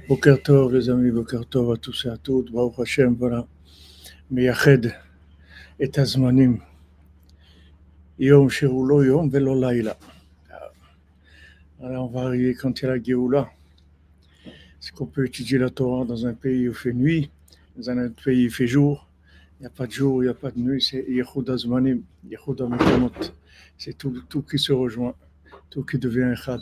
Boker Tov les amis, Boker Tov à tous et à toutes, Baruch Hashem, voilà, Meyached et Azmanim, Yom Sherulo Yom Velo Laila. Alors on va arriver quand il y a la Géoula. Est-ce qu'on peut étudier la Torah dans un pays où il fait nuit, dans un autre pays où il fait jour? Il n'y a pas de jour, il n'y a pas de nuit, c'est Yechud Azmanim, Yechud Amekonot. C'est tout qui se rejoint, tout qui devient Echad.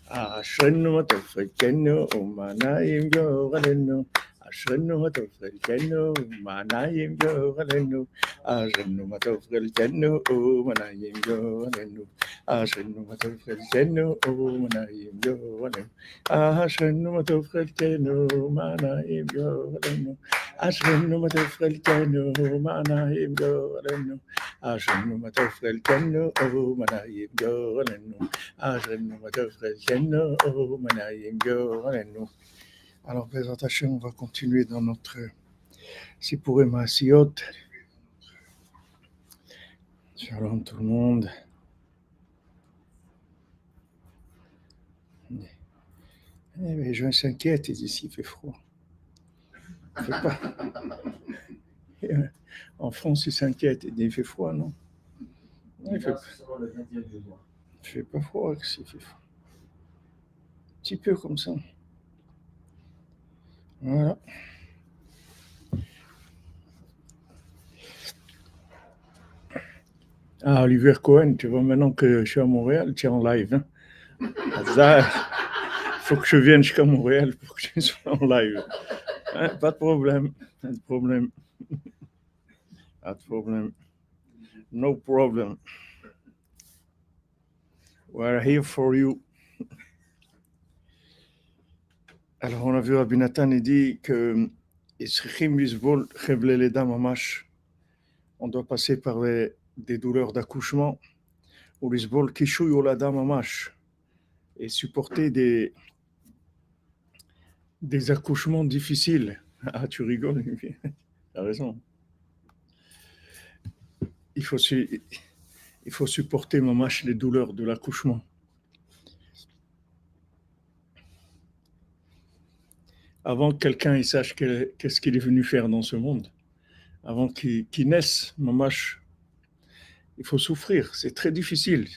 Ashrenu matov chelkenu umanayim yoralenu. Ashrenu matov chelkenu umanayim yoralenu. Ashrenu matov chelkenu umanayim yoralenu. Ashrenu matov chelkenu umanayim yoralenu. Ashrenu matov chelkenu umanayim yoralenu. Ashrenu matov chelkenu umanayim yoralenu. Ashrenu matov chelkenu umanayim yoralenu. Alors, Bezrat Hashem, on va continuer dans notre Sipouré Maasiyot. Shalom tout le monde. Les gens s'inquiètent, ils disent il fait froid. Il fait pas. En France, ils s'inquiètent, ils disent il fait froid, non? Il fait pas froid, s'il fait froid. Un petit peu comme ça. Voilà. Ah, Olivier Cohen, tu vois, maintenant que je suis à Montréal, tu es en live. Hein? Il faut que je vienne jusqu'à Montréal pour que je sois en live. Hein? Pas de problème. Pas de problème. Pas de problème. No problem. We're here for you. Alors, on a vu Rabbi Nathan, il dit que on doit passer par des douleurs d'accouchement, ou l'isbol kishuy oladam mamash, et supporter des accouchements difficiles. Ah, tu rigoles, tu as raison. Il faut supporter mamash les douleurs de l'accouchement. Avant que quelqu'un il sache qu'est-ce qu'il est venu faire dans ce monde, avant qu'il naisse, mamash, il faut souffrir. C'est très difficile.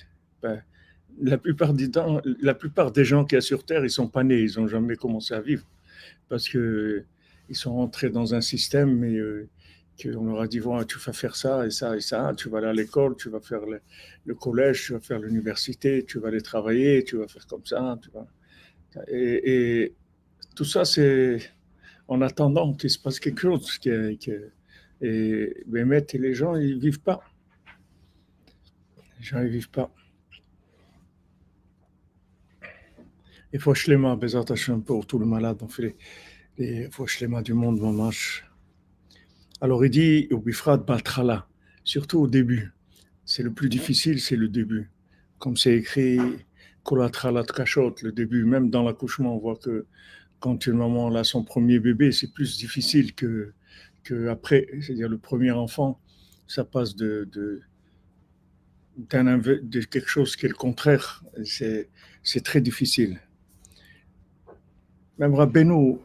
La plupart des gens qu'il y a sur Terre, ils sont pas nés, ils n'ont jamais commencé à vivre parce que ils sont rentrés dans un système et qu'on leur a dit bon, tu vas faire ça et ça et ça, tu vas aller à l'école, tu vas faire le collège, tu vas faire l'université, tu vas aller travailler, tu vas faire comme ça, tu vas... et tout ça, c'est en attendant qu'il se passe quelque chose. Et les gens, ils ne vivent pas. Les gens, ils ne vivent pas. Il faut shlema, Bezrat Hashem, pour tout le malade. On fait les faut shlema du monde, mamash. Alors, il dit, au bifrat baltrala, surtout au début. C'est le plus difficile, c'est le début. Comme c'est écrit, kolatralat kashot, le début. Même dans l'accouchement, on voit que quand une maman a son premier bébé, c'est plus difficile que après. C'est-à-dire le premier enfant, ça passe de quelque chose qui est le contraire. C'est très difficile. Même Rabbeinu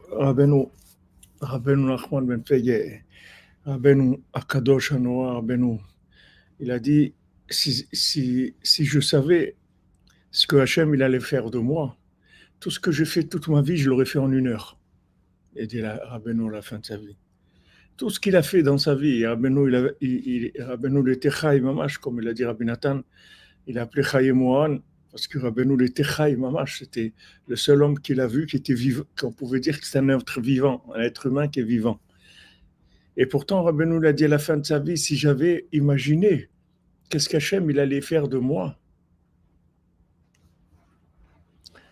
Nachman ben Peye, Rabbeinu Akadosh Hanoah, Rabbeinu, il a dit, si je savais ce que Hachem il allait faire de moi, tout ce que j'ai fait toute ma vie, je l'aurais fait en 1 heure. Il dit Rabbeinu à la fin de sa vie. Tout ce qu'il a fait dans sa vie, Rabbeinu il était Chai Mamash, comme il a dit Rabbi Nathan, il a appelé Chai Mohan, parce que Rabbeinu était Chai Mamash, c'était le seul homme qu'il a vu qui était vivant, qu'on pouvait dire que c'est un être vivant, un être humain qui est vivant. Et pourtant, Rabbeinu l'a dit à la fin de sa vie, si j'avais imaginé qu'est-ce qu'Hachem il allait faire de moi.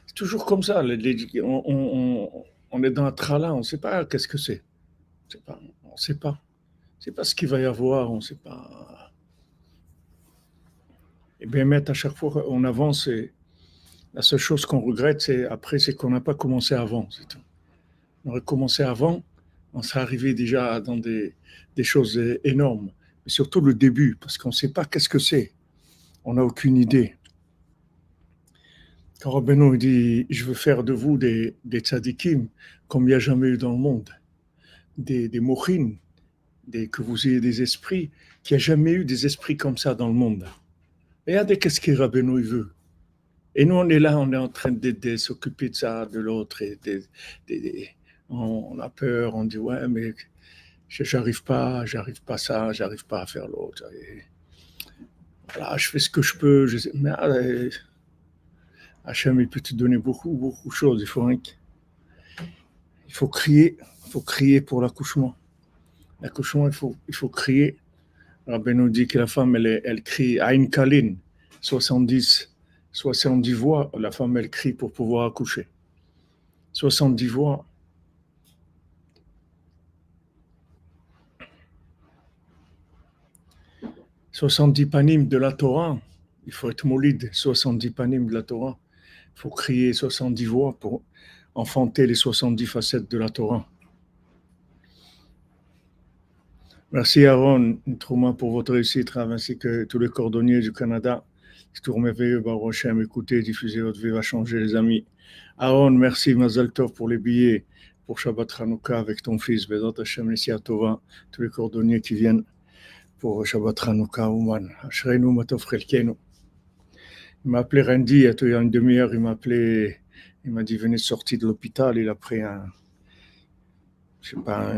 C'est toujours comme ça, on est dans un trala, on ne sait pas qu'est-ce que c'est. On ne sait pas. C'est pas ce qu'il va y avoir, on ne sait pas. Et bien, à chaque fois qu'on avance, la seule chose qu'on regrette, c'est qu'on n'a pas commencé avant. C'est tout. On aurait commencé avant, on serait arrivé déjà dans des choses énormes. Mais surtout le début, parce qu'on ne sait pas qu'est-ce que c'est. On n'a aucune idée. Quand Rabbeinu dit « Je veux faire de vous des tzadikim comme il n'y a jamais eu dans le monde, des mochines, que vous ayez des esprits, qu'il n'y a jamais eu des esprits comme ça dans le monde. » Regardez qu'est-ce que Rabbeinu veut. Et nous, on est là, on est en train de s'occuper de ça, de l'autre. On a peur, on dit « Ouais, mais j'arrive pas ça, j'arrive pas à faire l'autre. » Voilà, je fais ce que je peux. Mais Hachem, il peut te donner beaucoup de choses. Il faut crier pour l'accouchement. L'accouchement, il faut crier. Rabbi nous dit que la femme, elle crie Aïn Kalin, 70 voix. La femme, elle crie pour pouvoir accoucher. 70 voix. « 70 panim de la Torah. Il faut être molide, 70 panim de la Torah. Il faut crier 70 voix pour enfanter les 70 facettes de la Torah. Merci Aaron Trouma pour votre réussite, ainsi que tous les cordonniers du Canada. C'est tout merveilleux, Baruch Hashem. Écoutez, diffusez, votre vie va changer, les amis. Aaron, merci Mazal Tov pour les billets pour Shabbat Hanouka avec ton fils, Bezat Hashem, Nessia Tova, tous les cordonniers qui viennent pour Shabbat Hanouka, Ouman. Ashreinu Matov Chelkenu. Il m'a appelé Randy, il y a une demi-heure, il m'a dit venez sortir de l'hôpital, il a pris un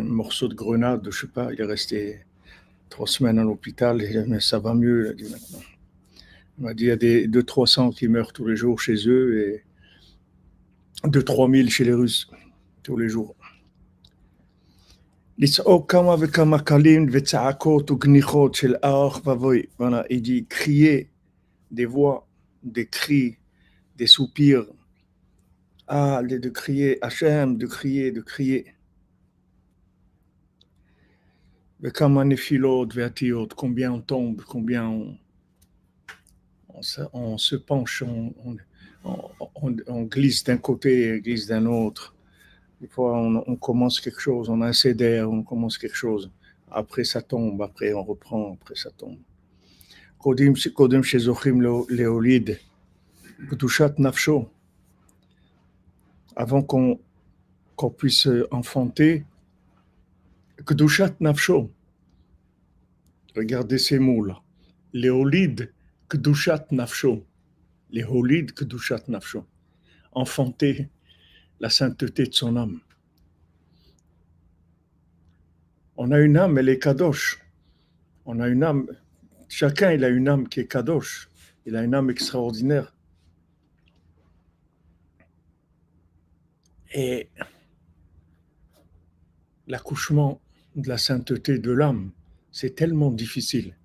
morceau de grenade, je sais pas, il est resté 3 semaines à l'hôpital, mais ça va mieux, il a dit maintenant. Il m'a dit il y a des 200-300 qui meurent tous les jours chez eux et 2-3 000 chez les Russes tous les jours. Voilà, il dit crier des voix, des cris, des soupirs, de crier Hachem, de crier. Combien on tombe, combien on se penche, on glisse d'un côté, on glisse d'un autre. Des fois, on commence quelque chose, on a assez d'air, on commence quelque chose. Après, ça tombe, après, on reprend, après, ça tombe. Kodim shezochim leolid, kedushat nafsho. Avant qu'on puisse enfanter, kedushat nafsho. Regardez ces mots-là. Léolid kedushat nafsho. Léolid kedushat nafsho. Enfanter la sainteté de son âme. On a une âme, elle est kadosh. On a une âme, chacun il a une âme qui est kadosh. Il a une âme extraordinaire. Et l'accouchement de la sainteté de l'âme, c'est tellement difficile.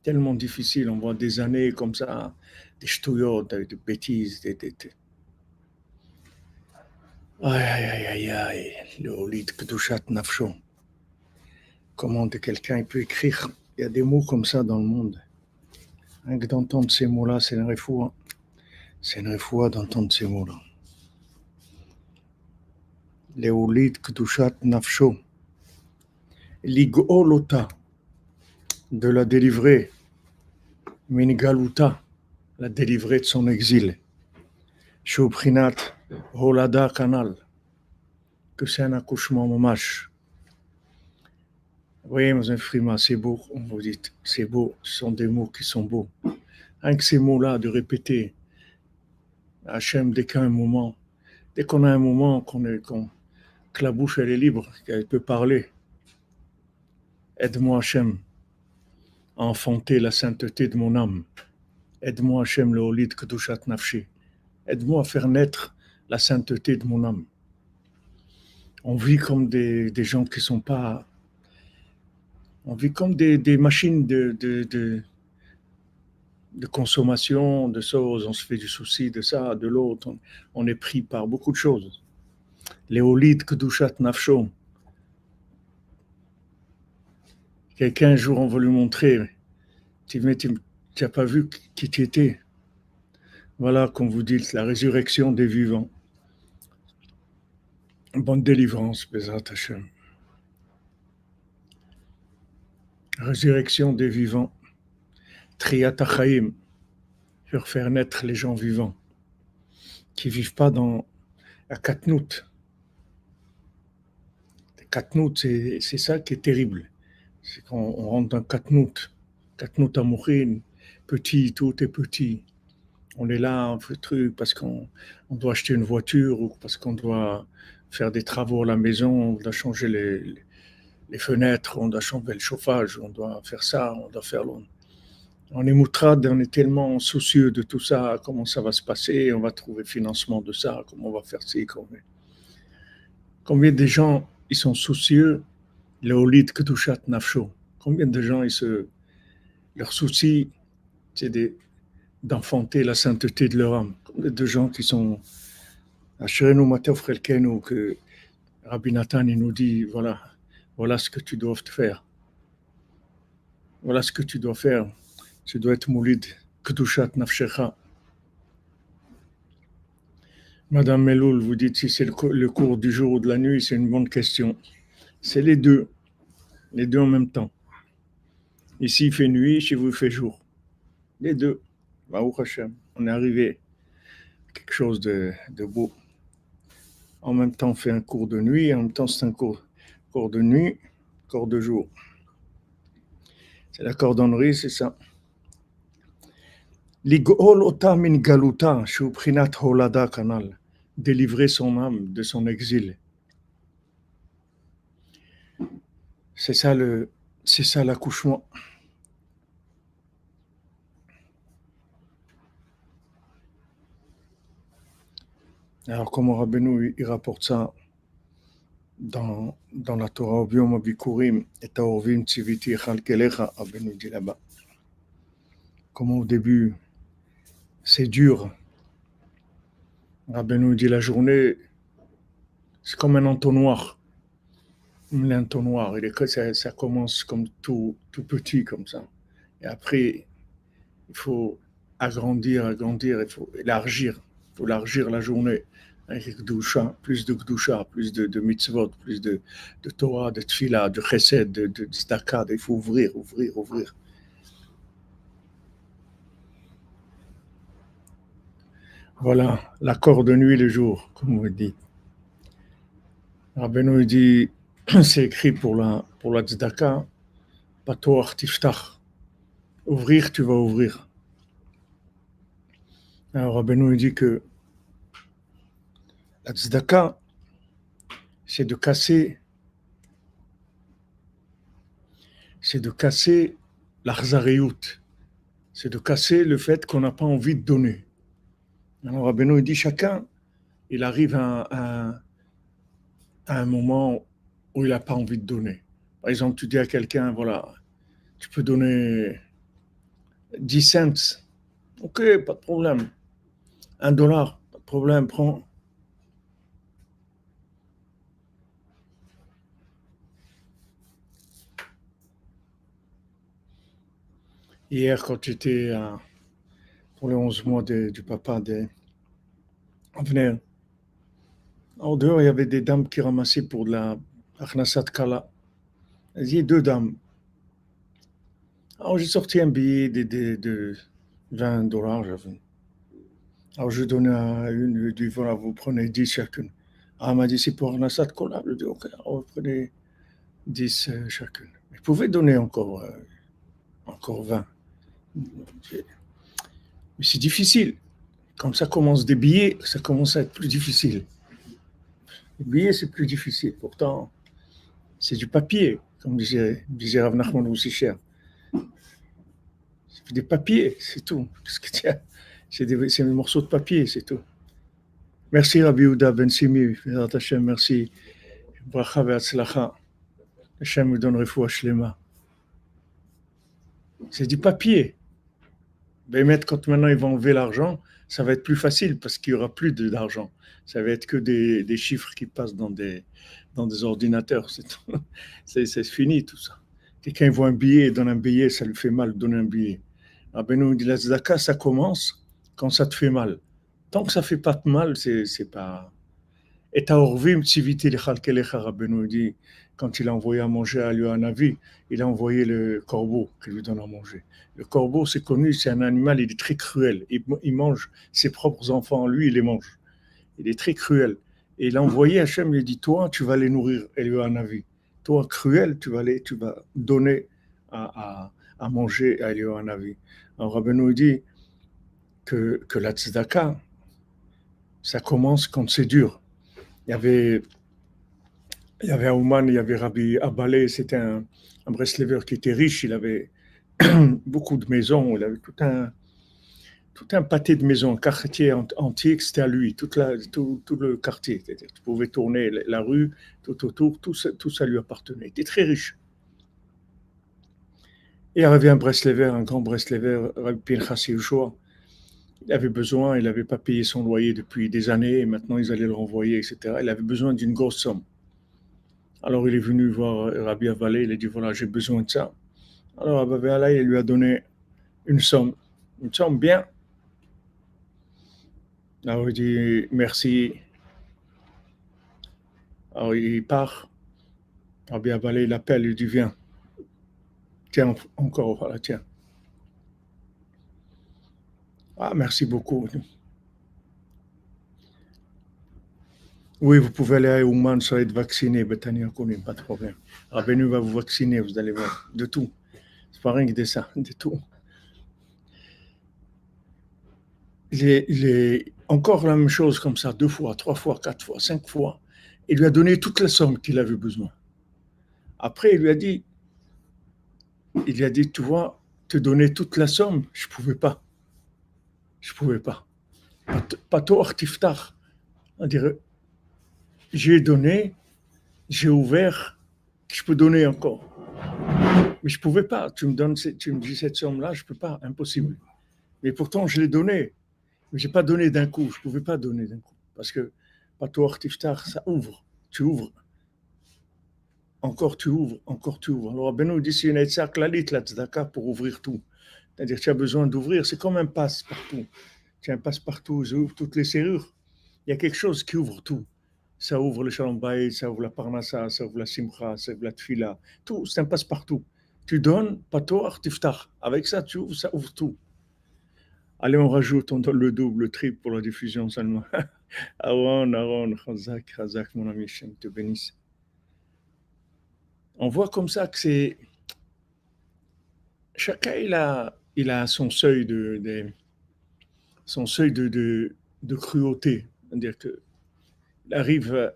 Tellement difficile. On voit des années comme ça, des ch'touillots, des bêtises, Aïe, le Olid Kedushat Nafsho. Comment quelqu'un peut écrire? Il y a des mots comme ça dans le monde. Rien que d'entendre ces mots-là, c'est une refoua. C'est une refoua d'entendre ces mots-là. Le Olid Kedushat Nafsho. Ligolota, de la délivrer. Minigaluta, la délivrer de son exil. Shubrinat Holada Kanal, que c'est un accouchement mamash. Oui, mais un frima, c'est beau, on vous dit, c'est beau, ce sont des mots qui sont beaux. Rien que ces mots-là, de répéter, Hachem, dès qu'on a un moment, que la bouche elle est libre, qu'elle peut parler, aide-moi Hachem à enfanter la sainteté de mon âme. Aide-moi Hachem, le Olid Kedushat Nafshi. Aide-moi à faire naître la sainteté de mon âme. On vit comme des gens qui ne sont pas... On vit comme des machines de consommation, de choses. On se fait du souci de ça, de l'autre. On est pris par beaucoup de choses. Léolid Kedushat Nafsho. Quelqu'un un jour, on va lui montrer. Tu n'as pas vu qui tu étais. Voilà, comme vous dites, la résurrection des vivants. Bonne délivrance, Bezrat Hashem. Résurrection des vivants. Triyat HaChaim. Faire naître les gens vivants. qui ne vivent pas dans la katnout. La katnout, c'est ça qui est terrible. C'est qu'on rentre dans katnout. Katnout amourin, petit, tout est petit. On est là, on fait truc parce qu'on doit acheter une voiture ou parce qu'on doit faire des travaux à la maison, on doit changer les fenêtres, on doit changer le chauffage, on doit faire ça, on doit faire l'autre. On est moutrade, on est tellement soucieux de tout ça, comment ça va se passer, on va trouver financement de ça, comment on va faire ci, combien de gens ils sont soucieux, le holid kedushat nafsho. Combien de gens leur souci, c'est d'enfanter la sainteté de leur âme. Combien de gens qui sont Asherenu matov chelkenu, que Rabbi Nathan il nous dit voilà ce que tu dois faire. Voilà ce que tu dois faire. Tu dois être moulid kedushat nafshecha. Madame Meloul, vous dites si c'est le cours du jour ou de la nuit, c'est une bonne question. C'est les deux en même temps. Ici il fait nuit, chez vous il fait jour. Les deux. Baruch Hashem, on est arrivé à quelque chose de beau. En même temps, on fait un cours de nuit, en même temps, c'est un cours de nuit, cours de jour. C'est la cordonnerie, c'est ça. Ligol ota min galuta, shu prinat holada kanal. Délivrer son âme de son exil. C'est ça l'accouchement. Alors, comment Rabbeinu il rapporte ça dans la Torah, Obiom Abikurim, et Taorvim Tziviti Chalkelecha, Rabbeinu dit là-bas. Comment au début, c'est dur. Rabbeinu dit la journée, c'est comme un entonnoir. L'entonnoir, ça commence comme tout petit comme ça. Et après, il faut agrandir, il faut élargir la journée. Avec Gdusha, plus de mitzvot, plus de Torah, de Tfila, de Chesed, de Tzedaka, il faut ouvrir. Voilà, l'accord de nuit et le jour, comme vous dites. Rabbeinu dit, c'est écrit pour la Tzedaka, Patoach Tiftach. Ouvrir, tu vas ouvrir. Alors Rabbeinu dit que la Tzedaka, c'est de casser l'achzareut, c'est de casser le fait qu'on n'a pas envie de donner. Alors Rabbeinu dit chacun, il arrive à un moment où il n'a pas envie de donner. Par exemple, tu dis à quelqu'un, voilà, tu peux donner 10 cents. Ok, pas de problème. $1, pas de problème, prends. Hier, quand j'étais pour les 11 mois du papa Avner, en dehors, il y avait des dames qui ramassaient pour de la Achnasat Kala. Il y a 2 dames. Alors, j'ai sorti un billet de $20, j'avais. Alors, je donnais à une, je dis, voilà, vous prenez 10 chacune. Elle m'a dit, c'est pour Achnasat Kala. Je dis, ok, alors vous prenez 10 chacune. Vous pouvez donner encore 20. Mais c'est difficile. Quand ça commence des billets, ça commence à être plus difficile. Les billets, c'est plus difficile. Pourtant, c'est du papier, comme disait Rav Nachman Roussicher. C'est des papiers, c'est tout. C'est des morceaux de papier, c'est tout. Merci Rabbi Yehuda Ben Simi, merci. Bracha ve'atzlacha. Hashem nous donne refoua shlema. C'est du papier. Mais quand maintenant ils vont enlever l'argent, ça va être plus facile parce qu'il n'y aura plus d'argent. Ça va être que des chiffres qui passent dans des ordinateurs. C'est fini tout ça. Quelqu'un voit un billet et donne un billet, ça lui fait mal de donner un billet. Rabbeinu dit la tzedaka, ça commence quand ça te fait mal. Tant que ça ne fait pas de mal, c'est pas. Et Taorvim Tziviti Lechalkelecha, Rabbeinu dit, quand il a envoyé à manger à lui un avis, il a envoyé le corbeau qui lui donne à manger. Le corbeau, c'est connu, c'est un animal, il est très cruel. Il mange ses propres enfants, lui, il les mange. Il est très cruel. Et il a envoyé Hachem, il a dit, toi, tu vas les nourrir, Eliyahu Hanavi. Toi, cruel, tu vas donner à manger à Eliyahu Hanavi. Alors, Rabbeinu dit que la tzedaka, ça commence quand c'est dur. Il y avait un Ouman, il y avait Rabbi Abalé, c'était un Breslever qui était riche, il avait beaucoup de maisons, il avait tout un pâté de maisons, un quartier entier, c'était à lui, tout le quartier. Tu pouvais tourner la rue, tout autour, tout ça lui appartenait. Il était très riche. Et il y avait un Breslever, un grand Breslever, Rabbi Pinchas Yehoshua. Il avait besoin, il n'avait pas payé son loyer depuis des années, et maintenant ils allaient le renvoyer, etc. Il avait besoin d'une grosse somme. Alors il est venu voir Rabbi Abalé, il a dit voilà, j'ai besoin de ça. Alors Rabbi Abalé, il lui a donné une somme bien. Alors il dit merci. Alors il part. Rabbi Abalé l'appelle, il dit viens. Tiens, encore, voilà, tiens. Ah, merci beaucoup. Oui, vous pouvez aller à Ouman, ça être vacciné, Betania Kounim, pas de problème. Rabbeinu va vous vacciner, vous allez voir, de tout. C'est pas rien que de ça, de tout. Il est encore la même chose comme ça, 2 fois, 3 fois, 4 fois, 5 fois. Il lui a donné toute la somme qu'il avait besoin. Après, il lui a dit, tu vois, te donner toute la somme, je ne pouvais pas. Je ne pouvais pas. Pato artiftar. On dirait, j'ai donné, j'ai ouvert, je peux donner encore. Mais je ne pouvais pas. Tu me dis cette somme-là, je ne peux pas, impossible. Mais pourtant, je l'ai donné. Mais je n'ai pas donné d'un coup. Je ne pouvais pas donner d'un coup. Parce que Pato artiftar, ça ouvre. Tu ouvres. Encore tu ouvres, encore tu ouvres. Alors, Benoît dit, c'est une etzah klalit, la tzedaka, pour ouvrir tout. C'est-à-dire que tu as besoin d'ouvrir. C'est comme un passe-partout. Tu as un passe-partout, ça ouvre toutes les serrures. Il y a quelque chose qui ouvre tout. Ça ouvre le shalom bayit, ça ouvre la parnassa, ça ouvre la simcha, ça ouvre la tfila. Tout, c'est un passe-partout. Tu donnes, patoar, tiftach. Avec ça, tu ouvres, ça ouvre tout. Allez, on rajoute, on donne le double, le triple pour la diffusion seulement. Aaron, Chazak, mon ami, Shem te bénisse. On voit comme ça que c'est... Chacun, il a son seuil de cruauté. C'est-à-dire qu'il arrive...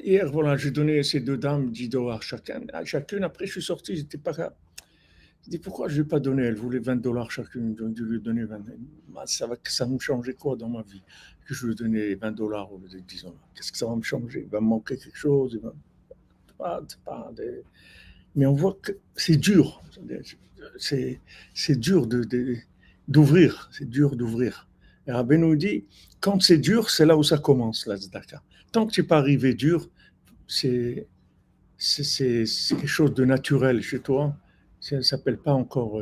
Hier, voilà, j'ai donné à ces 2 dames 10 dollars chacune. Après, je suis sorti, j'étais pas capable. Je dis, pourquoi je ne vais pas donner? Elle voulait 20 dollars chacune, donc je lui ai donné 20. Ça va me changer quoi dans ma vie? Que je lui ai donné 20 dollars au lieu de 10 dollars. Qu'est-ce que ça va me changer? Il va me manquer quelque chose. Mais on voit que c'est dur. C'est dur d'ouvrir. C'est dur d'ouvrir. Et Rabbi nous dit, quand c'est dur, c'est là où ça commence, la tzedaka. Tant que tu n'es pas arrivé dur, c'est quelque chose de naturel chez toi. Ça ne s'appelle pas encore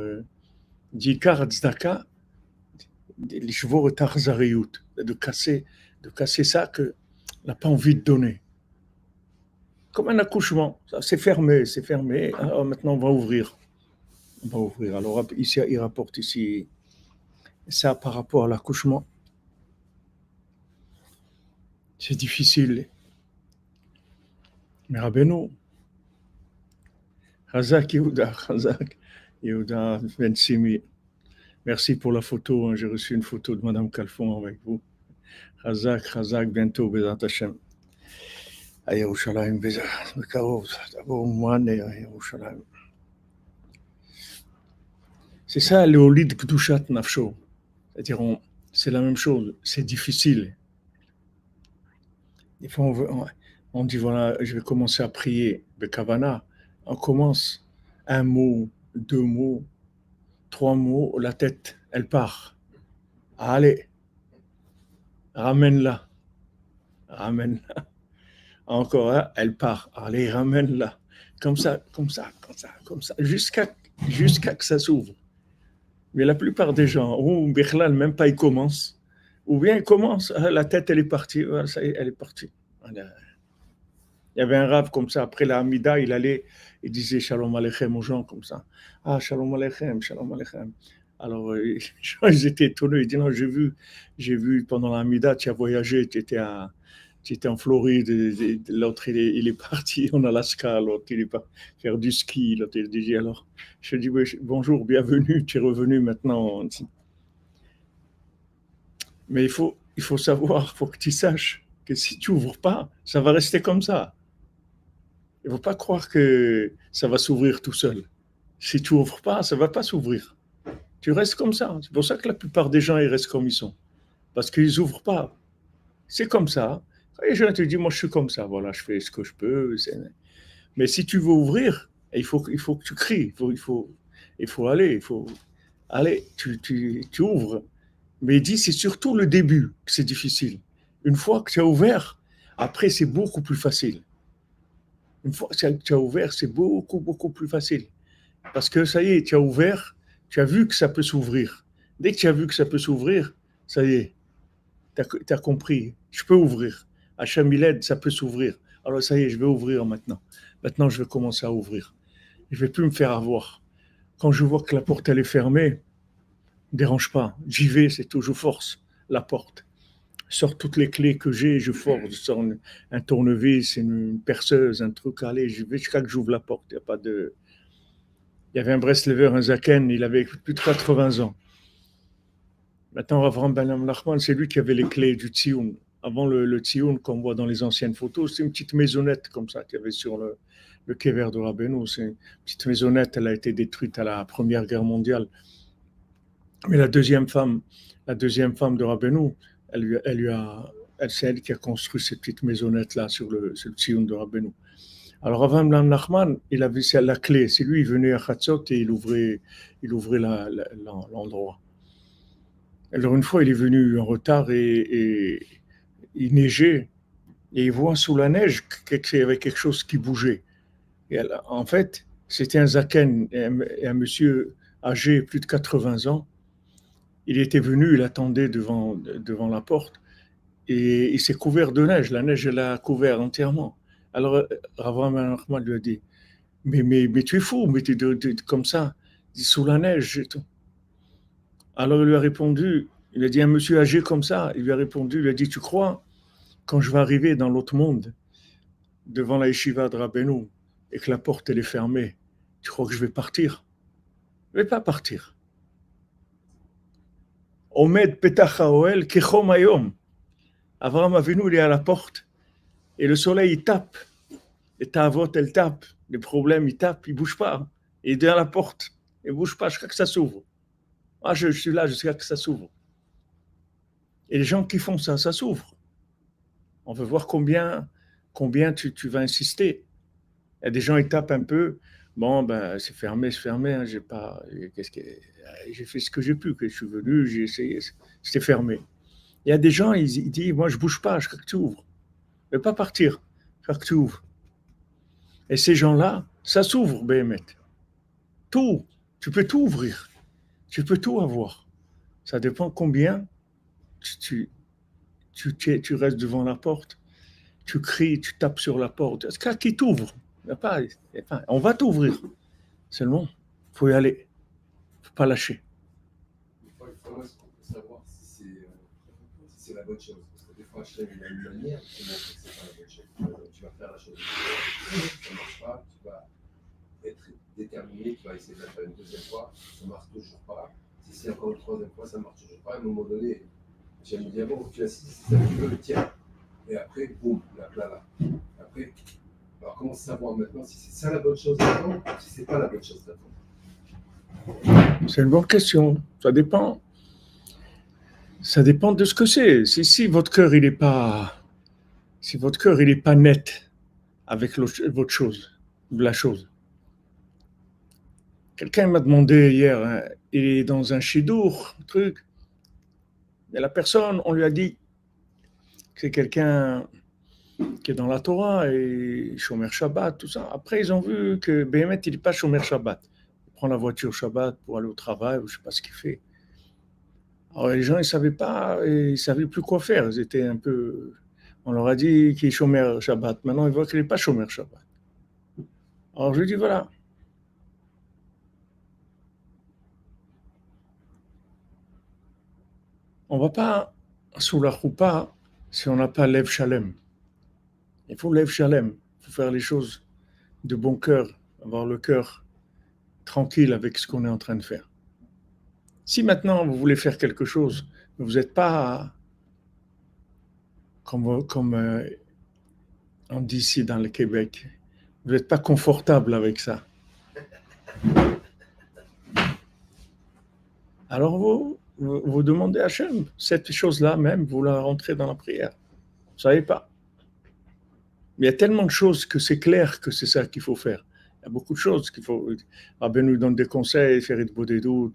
Dikar Tzedaka, l'ishvor et arzariyut, de casser ça que n'a pas envie de donner. Comme un accouchement, c'est fermé. Alors maintenant, on va ouvrir. Alors ici, il rapporte ici ça par rapport à l'accouchement. C'est difficile. Mais Rabbeinu, Chazak Yehuda Ben Simi. Merci pour la photo. J'ai reçu une photo de Madame Calfon avec vous. Chazak, bientôt, Bezat Hashem. À Yerushalayim, Bekarov, d'abord Moine et à Yerushalayim. C'est ça, le Olid Kdushat Nafsho. C'est-à-dire, c'est la même chose. C'est difficile. Des fois, on dit, voilà, je vais commencer à prier. Bekavana, on commence 1 mot, 2 mots, 3 mots, la tête, elle part. Allez, ramène-la. Encore, hein, elle part. Allez, ramène-la. Comme ça, jusqu'à que ça s'ouvre. Mais la plupart des gens, ou Bichlal, même pas, ils commencent. Ou bien ils commencent, la tête, elle est partie. Voilà, ça y est, elle est partie. Voilà. Il y avait un rave comme ça, après la Hamida, il disait Shalom Aleichem aux gens comme ça. Ah, Shalom Aleichem. Alors, les gens, ils étaient étonnés. Ils disent, non, j'ai vu pendant la Mida, tu as voyagé, tu étais en Floride, et l'autre, il est parti en Alaska, l'autre, il est parti faire du ski, l'autre, il dit, alors, je dis, oui, bonjour, bienvenue, tu es revenu maintenant. Mais il faut savoir, il faut que tu saches que si tu ouvres pas, ça va rester comme ça. Il ne faut pas croire que ça va s'ouvrir tout seul. Si tu ouvres pas, ça va pas s'ouvrir. Tu restes comme ça. C'est pour ça que la plupart des gens, ils restent comme ils sont. Parce qu'ils ouvrent pas. C'est comme ça. Quand les gens te disent, moi, je suis comme ça, voilà, je fais ce que je peux. Mais si tu veux ouvrir, il faut que tu cries. Il faut aller. Allez, tu ouvres. Mais il dit, c'est surtout le début que c'est difficile. Une fois que tu as ouvert, après, c'est beaucoup plus facile. Une fois que tu as ouvert, c'est beaucoup plus facile. Parce que ça y est, tu as ouvert, tu as vu que ça peut s'ouvrir. Dès que tu as vu que ça peut s'ouvrir, ça y est, tu as compris, je peux ouvrir. Hachem il aide, ça peut s'ouvrir. Alors ça y est, je vais ouvrir maintenant. Maintenant, je vais commencer à ouvrir. Je ne vais plus me faire avoir. Quand je vois que la porte, elle est fermée, ne dérange pas. J'y vais, c'est toujours force, la porte. Je sors toutes les clés que j'ai, je force, je sors un tournevis, une perceuse, un truc, allez, je vais jusqu'à que j'ouvre la porte. Il y a pas de... Il y avait un Breslever, un Zaken, il avait plus de 80 ans. Maintenant, Avram Ben Nachman, c'est lui qui avait les clés du Tsioun. Avant le Tsioun qu'on voit dans les anciennes photos, c'est une petite maisonnette comme ça qu'il y avait sur le kever de Rabbeinu. C'est une petite maisonnette, elle a été détruite à la Première Guerre mondiale. Mais la deuxième femme de Rabbeinu, c'est elle qui a construit cette petite maisonnette-là sur le Tsioun de Rabbeinu. Alors, Avram Ben Nachman, il avait la clé. C'est lui, il venait à Chatzot et il ouvrait l'endroit. Alors une fois, il est venu en retard et il neigeait et il voit sous la neige qu'il y avait quelque chose qui bougeait. Et en fait, c'était un zaken, un monsieur âgé, plus de 80 ans. Il était venu, il attendait devant la porte et il s'est couvert de neige. La neige l'a couvert entièrement. Alors Rav Ahmad lui a dit, mais tu es fou, mais tu es comme ça, sous la neige et tout. Alors il lui a répondu, il a dit un monsieur âgé comme ça, il lui a répondu, il lui a dit, tu crois, quand je vais arriver dans l'autre monde, devant la yeshiva de Rabbeinu, et que la porte elle est fermée, tu crois que je vais partir? Je ne vais pas partir. Omed petach haoel kechom hayom. Avraham Avinu, il est à la porte, et le soleil, il tape. Les tavot, elles tapent. Les problèmes, ils tapent, ils ne bougent pas. Et il est à la porte, il ne bouge pas jusqu'à que ça s'ouvre. Moi, je suis là jusqu'à que ça s'ouvre. Et les gens qui font ça, ça s'ouvre. On veut voir combien tu vas insister. Il y a des gens, ils tapent un peu. Bon, ben, c'est fermé. Hein, j'ai fait ce que j'ai pu. Que je suis venu, j'ai essayé. C'était fermé. Il y a des gens, ils disent, moi, je bouge pas jusqu'à que tu ouvres. Je ne vais pas partir jusqu'à que tu ouvres. Et ces gens-là, ça s'ouvre, Béhémet. Tout. Tu peux tout ouvrir. Tu peux tout avoir. Ça dépend combien tu restes devant la porte. Tu cries, tu tapes sur la porte. Est-ce qu'il y a qui t'ouvre? On va t'ouvrir. Seulement, il faut y aller. Il ne faut pas lâcher. Comment est-ce qu'on peut savoir si c'est la bonne chose? Parce que des fois, Hachem, il a une manière de montrer que c'est pas la bonne chose. Tu vas faire la chose, ça ne marche pas, tu vas être déterminé, tu vas essayer de la faire une deuxième fois, ça ne marche toujours pas. Si c'est encore une troisième fois, ça ne marche toujours pas. À un moment donné, Hachem me dit, ah bon, tu assistes, ça veut le tiens. Et après, boum, là. Après, alors comment savoir maintenant si c'est ça la bonne chose d'attendre ou si c'est pas la bonne chose d'attendre? C'est une bonne question. Ça dépend. Ça dépend de ce que c'est. Si votre cœur il est pas, si votre cœur il est pas net avec votre chose, la chose. Quelqu'un m'a demandé hier, hein, il est dans un chidour, truc. Et la personne, on lui a dit que c'est quelqu'un qui est dans la Torah et Shomer Shabbat, tout ça. Après, ils ont vu que Béhémet, il n'est pas Shomer Shabbat. Il prend la voiture Shabbat pour aller au travail, ou je ne sais pas ce qu'il fait. Alors, les gens, ils ne savaient pas, ils ne savaient plus quoi faire. Ils étaient un peu... On leur a dit qu'il est Shomer Shabbat. Maintenant, ils voient qu'il n'est pas Shomer Shabbat. Alors, je lui dis, voilà. On ne va pas sous la choupa si on n'a pas Lev Shalem. Il faut Lev Shalem. Il faut faire les choses de bon cœur, avoir le cœur tranquille avec ce qu'on est en train de faire. Si maintenant vous voulez faire quelque chose, vous n'êtes pas comme on dit ici dans le Québec, vous n'êtes pas confortable avec ça. Alors vous demandez à Hachem, cette chose-là même, vous la rentrez dans la prière. Vous ne savez pas. Mais il y a tellement de choses que c'est clair que c'est ça qu'il faut faire. Il y a beaucoup de choses qu'il faut. Rabbi nous donne des conseils, faire de bodedut,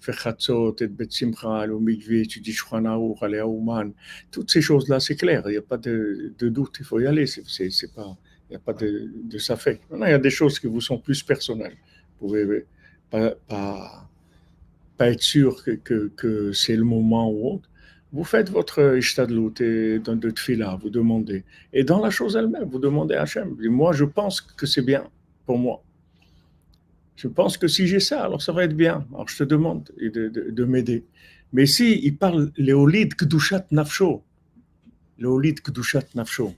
faire chatzot, et bet simcha, aller au mikvé, étudier Shulchan Aruch, aller à Ouman. Toutes ces choses-là, c'est clair. Il n'y a pas de doute. Il faut y aller. C'est pas, il n'y a pas de safek. Maintenant, il y a des choses qui vous sont plus personnelles. Vous pouvez pas être sûr que c'est le moment ou autre. Vous faites votre ishtadlout et de tfila, vous demandez. Et dans la chose elle-même, vous demandez à Hachem. Moi, je pense que c'est bien pour moi. Je pense que si j'ai ça, alors ça va être bien. Alors je te demande de m'aider. Mais si il parle Léolid Kedushat Nafsho, Léolid Kedushat Nafsho,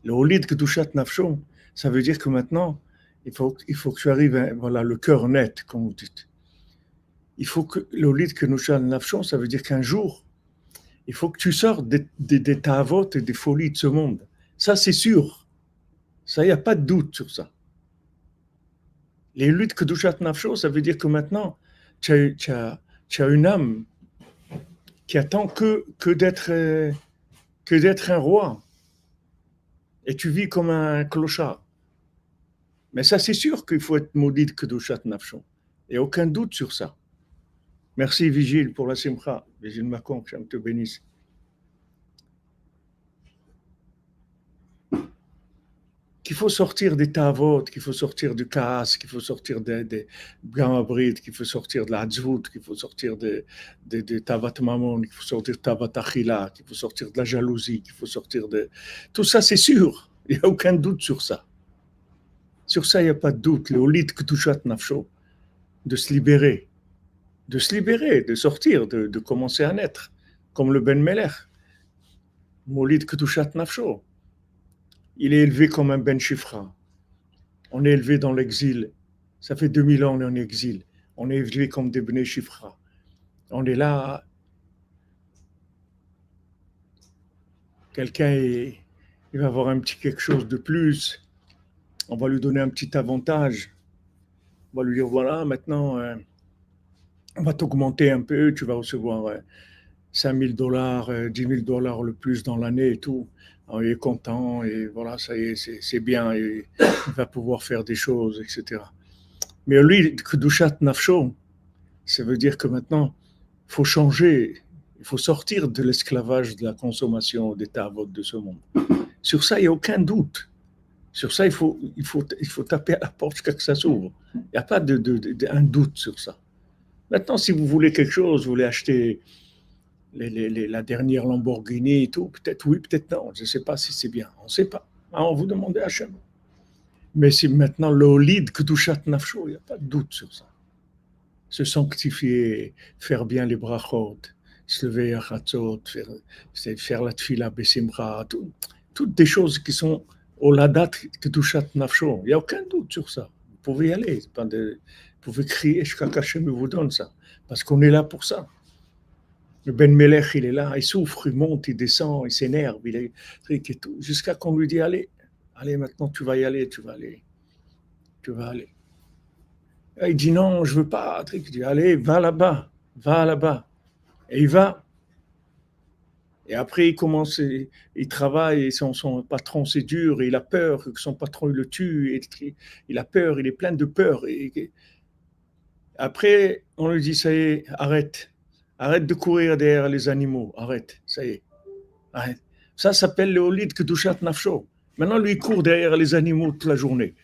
Léolid Kedushat Nafsho, ça veut dire que maintenant, il faut que tu arrives, voilà, le cœur net, comme vous dites. Il faut que Léolid Kedushat Nafsho, ça veut dire qu'un jour, il faut que tu sortes des tavotes et des folies de ce monde. Ça, c'est sûr. Ça, il n'y a pas de doute sur ça. Les luttes Kedushat Nafsho, ça veut dire que maintenant, tu as une âme qui attend que d'être un roi. Et tu vis comme un clochard. Mais ça, c'est sûr qu'il faut être maudit de Kedushat Nafsho. Il n'y a aucun doute sur ça. Merci Vigile pour la simcha. Vigile Macon, que j'aime te bénisse. Qu'il faut sortir des tavot, qu'il faut sortir du kaas, qu'il faut sortir des gamabrit, qu'il faut sortir de la hadzvout, qu'il faut sortir de tavat mamon, qu'il faut sortir de tavat achila, qu'il faut sortir de la jalousie, qu'il faut sortir de... Tout ça, c'est sûr. Il n'y a aucun doute sur ça. Sur ça, il n'y a pas de doute. Le olit ketushat nafsho, de se libérer, de sortir, de commencer à naître, comme le Ben Melech. Molit ketushat nafsho. Il est élevé comme un Ben Shifra. On est élevé dans l'exil. Ça fait 2000 ans qu'on est en exil. On est élevé comme des Bnei Shifra. On est là. Quelqu'un, il va avoir un petit quelque chose de plus. On va lui donner un petit avantage. On va lui dire, voilà, maintenant, on va t'augmenter un peu. Tu vas recevoir 5 000 $, 10 000 $ le plus dans l'année et tout. Alors, il est content et voilà, ça y est, c'est bien. Et il va pouvoir faire des choses, etc. Mais lui, Kedushat Nafsho, ça veut dire que maintenant, il faut changer, il faut sortir de l'esclavage de la consommation des tavot de ce monde. Sur ça, il n'y a aucun doute. Sur ça, il faut taper à la porte jusqu'à que ça s'ouvre. Il n'y a pas un doute sur ça. Maintenant, si vous voulez quelque chose, vous voulez acheter la dernière Lamborghini et tout, peut-être oui, peut-être non. Je ne sais pas si c'est bien. On ne sait pas. On vous demande à Hachem. Mais si maintenant l'olid kedushat nafsho, il n'y a pas de doute sur ça. Se sanctifier, faire bien les brachot, se lever à chatzot, faire la tfila besimcha, toutes des choses qui sont au ladat kedushat nafsho. Il n'y a aucun doute sur ça. Vous pouvez y aller. Vous pouvez crier jusqu'à qu'Hachem vous donne ça. Parce qu'on est là pour ça. Le Ben Melech, il est là, il souffre, il monte, il descend, il s'énerve, jusqu'à qu'on lui dit allez, maintenant tu vas y aller, tu vas aller. Et il dit non, je veux pas. Il dit allez, va là-bas. Et il va. Et après, il commence, il travaille, et son patron, c'est dur, et il a peur que son patron il le tue, et il a peur, il est plein de peur. Et après, on lui dit ça y est, arrête de courir derrière les animaux, arrête, ça y est, arrête. Ça s'appelle le Olid Kedushat Nafsho. Maintenant, lui, il court derrière les animaux toute la journée.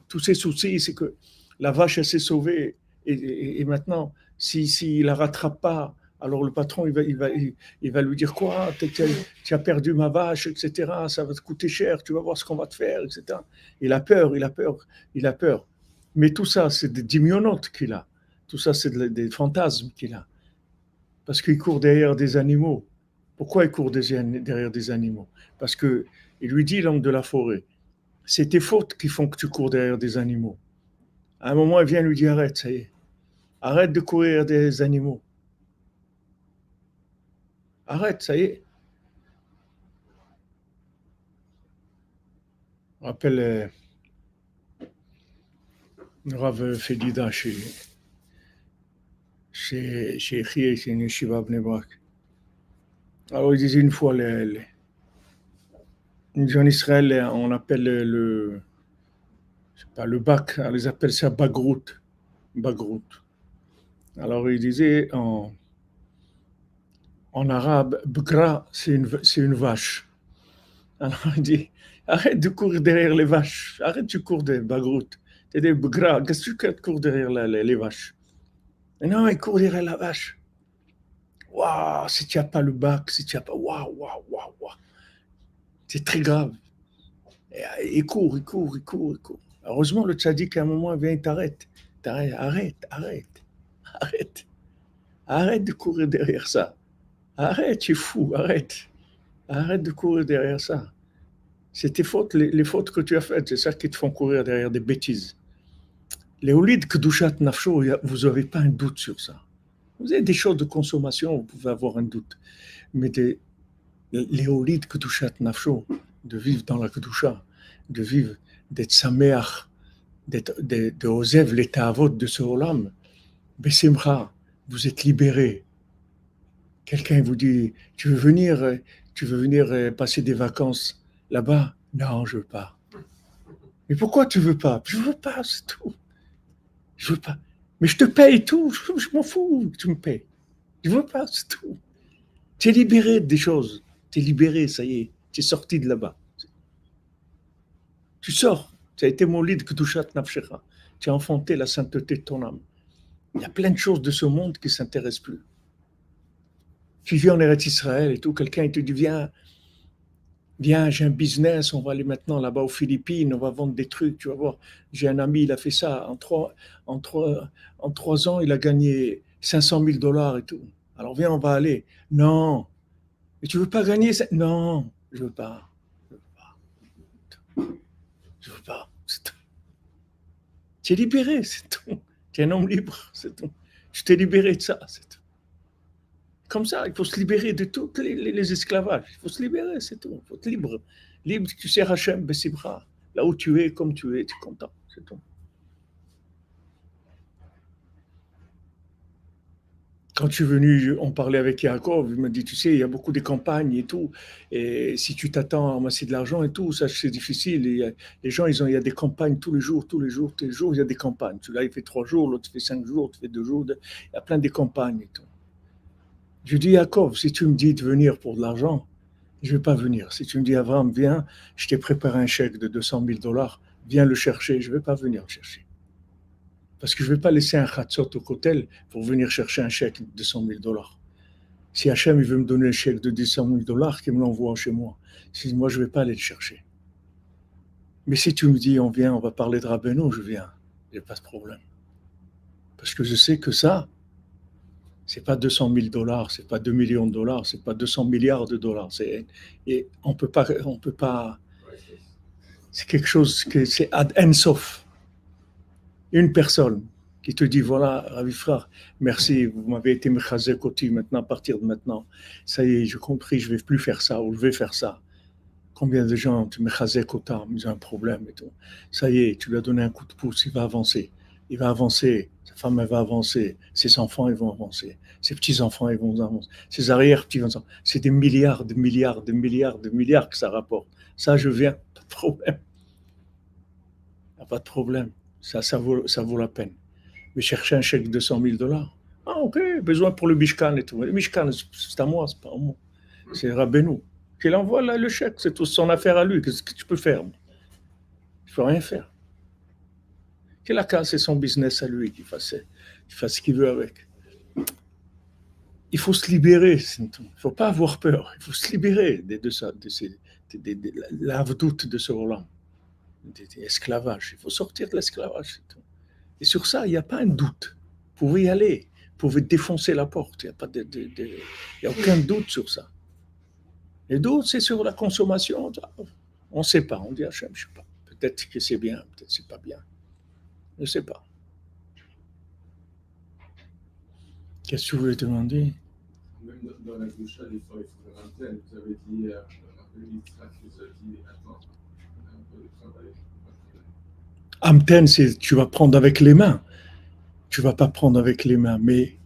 Tous ses soucis, c'est que la vache, elle s'est sauvée, et maintenant, s'il ne la rattrape pas, alors le patron, il va lui dire quoi, tu as perdu ma vache, etc., ça va te coûter cher, tu vas voir ce qu'on va te faire, etc. Il a peur. Mais tout ça, c'est des dimionotes qu'il a. Tout ça, c'est des fantasmes qu'il a. Parce qu'il court derrière des animaux. Pourquoi il court derrière des animaux? Parce que il lui dit, l'homme de la forêt, c'est tes fautes qui font que tu cours derrière des animaux. À un moment, il vient lui dire, arrête, ça y est. Arrête de courir derrière des animaux. Arrête, ça y est. Je me rappelle Rav Fedida chez Echie, c'est une yeshiva à Bnei Brak. Alors, il disait une fois, en Israël, on appelle pas le bac, alors ils appellent ça bagrout. Bagrout. Alors, il disait en arabe, bgra, c'est une vache. Alors, il dit, arrête de courir derrière les vaches. Arrête de courir des bagrout. C'est des bgra, qu'est-ce que tu cours derrière les vaches? Et non, il court derrière la vache. Waouh, si tu n'as pas le bac, si tu n'as pas. Waouh, waouh, waouh, waouh. C'est très grave. Et il court, il court, il court, il court. Heureusement, le tzaddik, à un moment, vient et t'arrête. Arrête, arrête, arrête. Arrête de courir derrière ça. Arrête, tu es fou, arrête. Arrête de courir derrière ça. C'est tes fautes, les fautes que tu as faites, c'est ça qui te font courir derrière des bêtises. Les Oulid Kedushat Nafsho, vous n'avez pas un doute sur ça. Vous avez des choses de consommation, vous pouvez avoir un doute. Mais les Oulid Kedushat Nafsho, de vivre dans la Kedusha, de vivre, d'être Sameach, de Osev, les Ta'avot de ce Olam, Besimcha, vous êtes libérés. Quelqu'un vous dit, tu veux venir passer des vacances là-bas? Non, je veux pas. Mais pourquoi tu veux pas? Je veux pas, c'est tout. Je veux pas. Mais je te paye tout, je m'en fous que tu me payes. Je veux pas, c'est tout. Tu es libéré des choses. Tu es libéré, ça y est. Tu es sorti de là-bas. Tu sors. Tu as été mon lit de Kedushat Nafshecha. Tu as enfanté la sainteté de ton âme. Il y a plein de choses de ce monde qui ne s'intéressent plus. Tu viens en Eretz Israël et tout, quelqu'un te dit, viens, j'ai un business, on va aller maintenant là-bas aux Philippines, on va vendre des trucs, tu vas voir. J'ai un ami, il a fait ça. En 3 ans, il a gagné 500 000 $ et tout. Alors viens, on va aller. Non. Mais tu veux pas gagner ça? Non, je veux pas. Je veux pas. Je veux pas. C'est tout. Tu es libéré, c'est tout. Tu es un homme libre, c'est tout. Je t'ai libéré de ça, c'est tout. Comme ça, il faut se libérer de tous les esclavages. Il faut se libérer, c'est tout. Il faut être libre. Libre, tu sais, Hachem, Bessibra. Là où tu es, comme tu es content, c'est tout. Quand je suis venu, on parlait avec Yaakov, il m'a dit, tu sais, il y a beaucoup de campagnes et tout, et si tu t'attends à amasser de l'argent et tout, ça c'est difficile. Les gens, il y a des campagnes tous les jours, il y a des campagnes. Celui-là, il fait 3 jours, l'autre fait 5 jours, l'autre fait 2 jours, il y a plein de campagnes et tout. Je dis, Yaakov, si tu me dis de venir pour de l'argent, je ne vais pas venir. Si tu me dis, Abraham, viens, je t'ai préparé un chèque de 200 000 $, viens le chercher, je ne vais pas venir le chercher. Parce que je ne vais pas laisser un khatsot au kotel pour venir chercher un chèque de 200 000 $. Si Hachem il veut me donner un chèque de 200 000 $, qu'il me l'envoie chez moi. Si moi, je ne vais pas aller le chercher. Mais si tu me dis, on vient, on va parler de Rabbeinu, je viens. Il n'y a pas de problème. Parce que je sais que ça, c'est pas 200 000 $, c'est pas 2 millions de dollars, c'est pas 200 milliards de dollars. Et on peut pas, c'est quelque chose que c'est ad ensof. Une personne qui te dit, voilà, Ravi Frère, merci, vous m'avez été mechazek oti, maintenant, à partir de maintenant, ça y est, j'ai compris, je ne vais plus faire ça, ou je vais faire ça. Combien de gens te mechazek otam, ils ont un problème et tout. Ça y est, tu lui as donné un coup de pouce, il va avancer. Il va avancer, sa femme, elle va avancer, ses enfants, ils vont avancer, ses petits-enfants, ils vont avancer, ses arrière-petits-enfants. C'est des milliards, de milliards, de milliards, de milliards que ça rapporte. Ça, je viens, pas de problème. Pas de problème. Ça vaut la peine. Mais chercher un chèque de 100 000 $. Ah, ok, besoin pour le Mishkan et tout. Le Mishkan, c'est à moi, c'est pas à moi. C'est Rabbeinu. Qu'il envoie là, le chèque, c'est tout son affaire à lui. Qu'est-ce que tu peux faire? Je ne peux rien faire. Qu'il a cassé son business à lui, qu'il fasse ce qu'il veut avec. Il faut se libérer, c'est tout. Il ne faut pas avoir peur. Il faut se libérer de l'avdoute de ce Roland. Esclavage. Il faut sortir de l'esclavage, c'est tout. Et sur ça, il n'y a pas un doute. Vous pouvez y aller. pouvait défoncer la porte. Il n'y a aucun doute sur ça. Et d'autres, c'est sur la consommation. On ne sait pas. On dit Hachem, je ne sais pas. Peut-être que c'est bien, peut-être que ce n'est pas bien. Je ne sais pas. Qu'est-ce que tu voulais demander? Même dans la Goucha, des fois, il faut faire antenne. Vous avez dit, rappelez l'Israël qui vous a dit, attends, on a un peu de travail. Amten, c'est tu vas prendre avec les mains. Tu ne vas pas prendre avec les mains, mais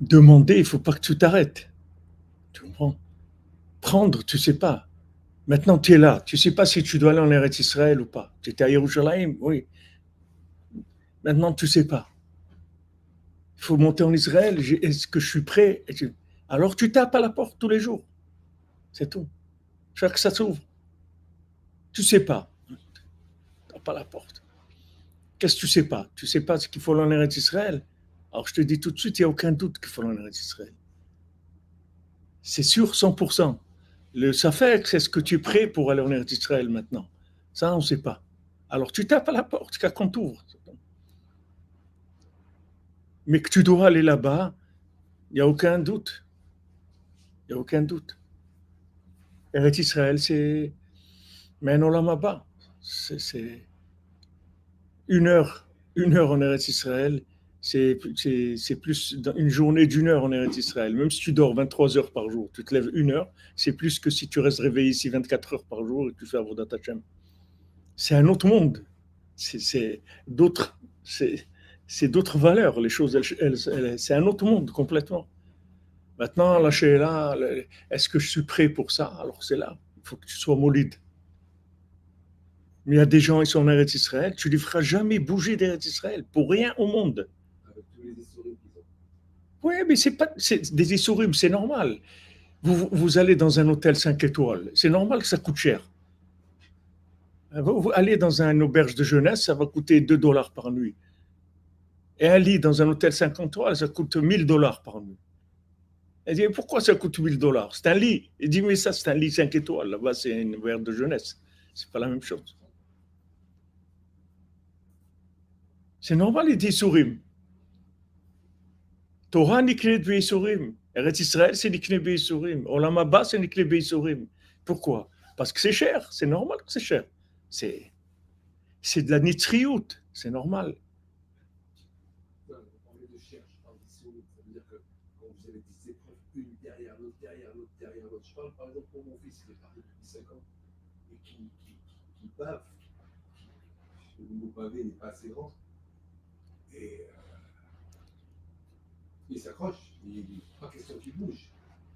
demander, il ne faut pas que tu t'arrêtes. Tu comprends? Prendre, tu ne sais pas. Maintenant, tu es là. Tu ne sais pas si tu dois aller en Eretz Israël ou pas. Tu étais à Yerushalayim, oui. Maintenant, tu ne sais pas. Il faut monter en Israël. Est-ce que je suis prêt? Alors, tu tapes à la porte tous les jours. C'est tout. Chaque que ça s'ouvre. Tu ne sais pas. Tape à la porte. Qu'est-ce que tu ne sais pas? Tu ne sais pas ce qu'il faut aller en Eretz Israël? Alors, je te dis tout de suite, il n'y a aucun doute qu'il faut aller en Eretz Israël. C'est sûr, 100%. Le Safek, c'est ce que tu es prêt pour aller en Eretz Israël maintenant. Ça, on ne sait pas. Alors, tu tapes à la porte jusqu'à qu'on t'ouvre. Mais que tu dois aller là-bas, il n'y a aucun doute. Il n'y a aucun doute. Eretz Israël, c'est un olam haba. C'est une heure en Eretz Israël, c'est plus une journée d'une heure en Eretz Israël. Même si tu dors 23 heures par jour, tu te lèves une heure, c'est plus que si tu restes réveillé ici 24 heures par jour et que tu fais Avodat Hashem. C'est un autre monde. C'est d'autres valeurs. Les choses, c'est un autre monde complètement. Maintenant, la Sheila, est-ce que je suis prêt pour ça? Alors c'est là. Il faut que tu sois molide. Mais il y a des gens, ils sont en Eretz Israël, tu ne les feras jamais bouger d'Eretz Israël, pour rien au monde. Avec tous les Issourim qu'ils ont. Oui, mais c'est des Issourim, c'est normal. Vous allez dans un hôtel 5 étoiles, c'est normal que ça coûte cher. Vous allez dans une auberge de jeunesse, ça va coûter $2 par nuit. Et un lit dans un hôtel 5 étoiles, ça coûte $1000 par nuit. Elle dit, pourquoi ça coûte $1000? C'est un lit. Il dit, mais ça, c'est un lit 5 étoiles. Là-bas, c'est une auberge de jeunesse. C'est pas la même chose. C'est normal, il dit Issourim. Torah niknet be'Issourim. Eretz Israël, c'est niknet be'Issourim. Olam haba, c'est niknet be'Issourim. Pourquoi? Parce que c'est cher. C'est normal que c'est cher. C'est de la nitriout. C'est normal. Non, vous parlez de cher, je parle d'Issourim. Ça veut dire que quand vous avez des épreuves, une derrière l'autre, derrière l'autre, derrière l'autre. Je parle par exemple pour mon fils qui est parti depuis 5 ans et qui bave. Le nouveau pavé n'est pas assez grand. Et il s'accroche, il n'est pas question qu'il bouge.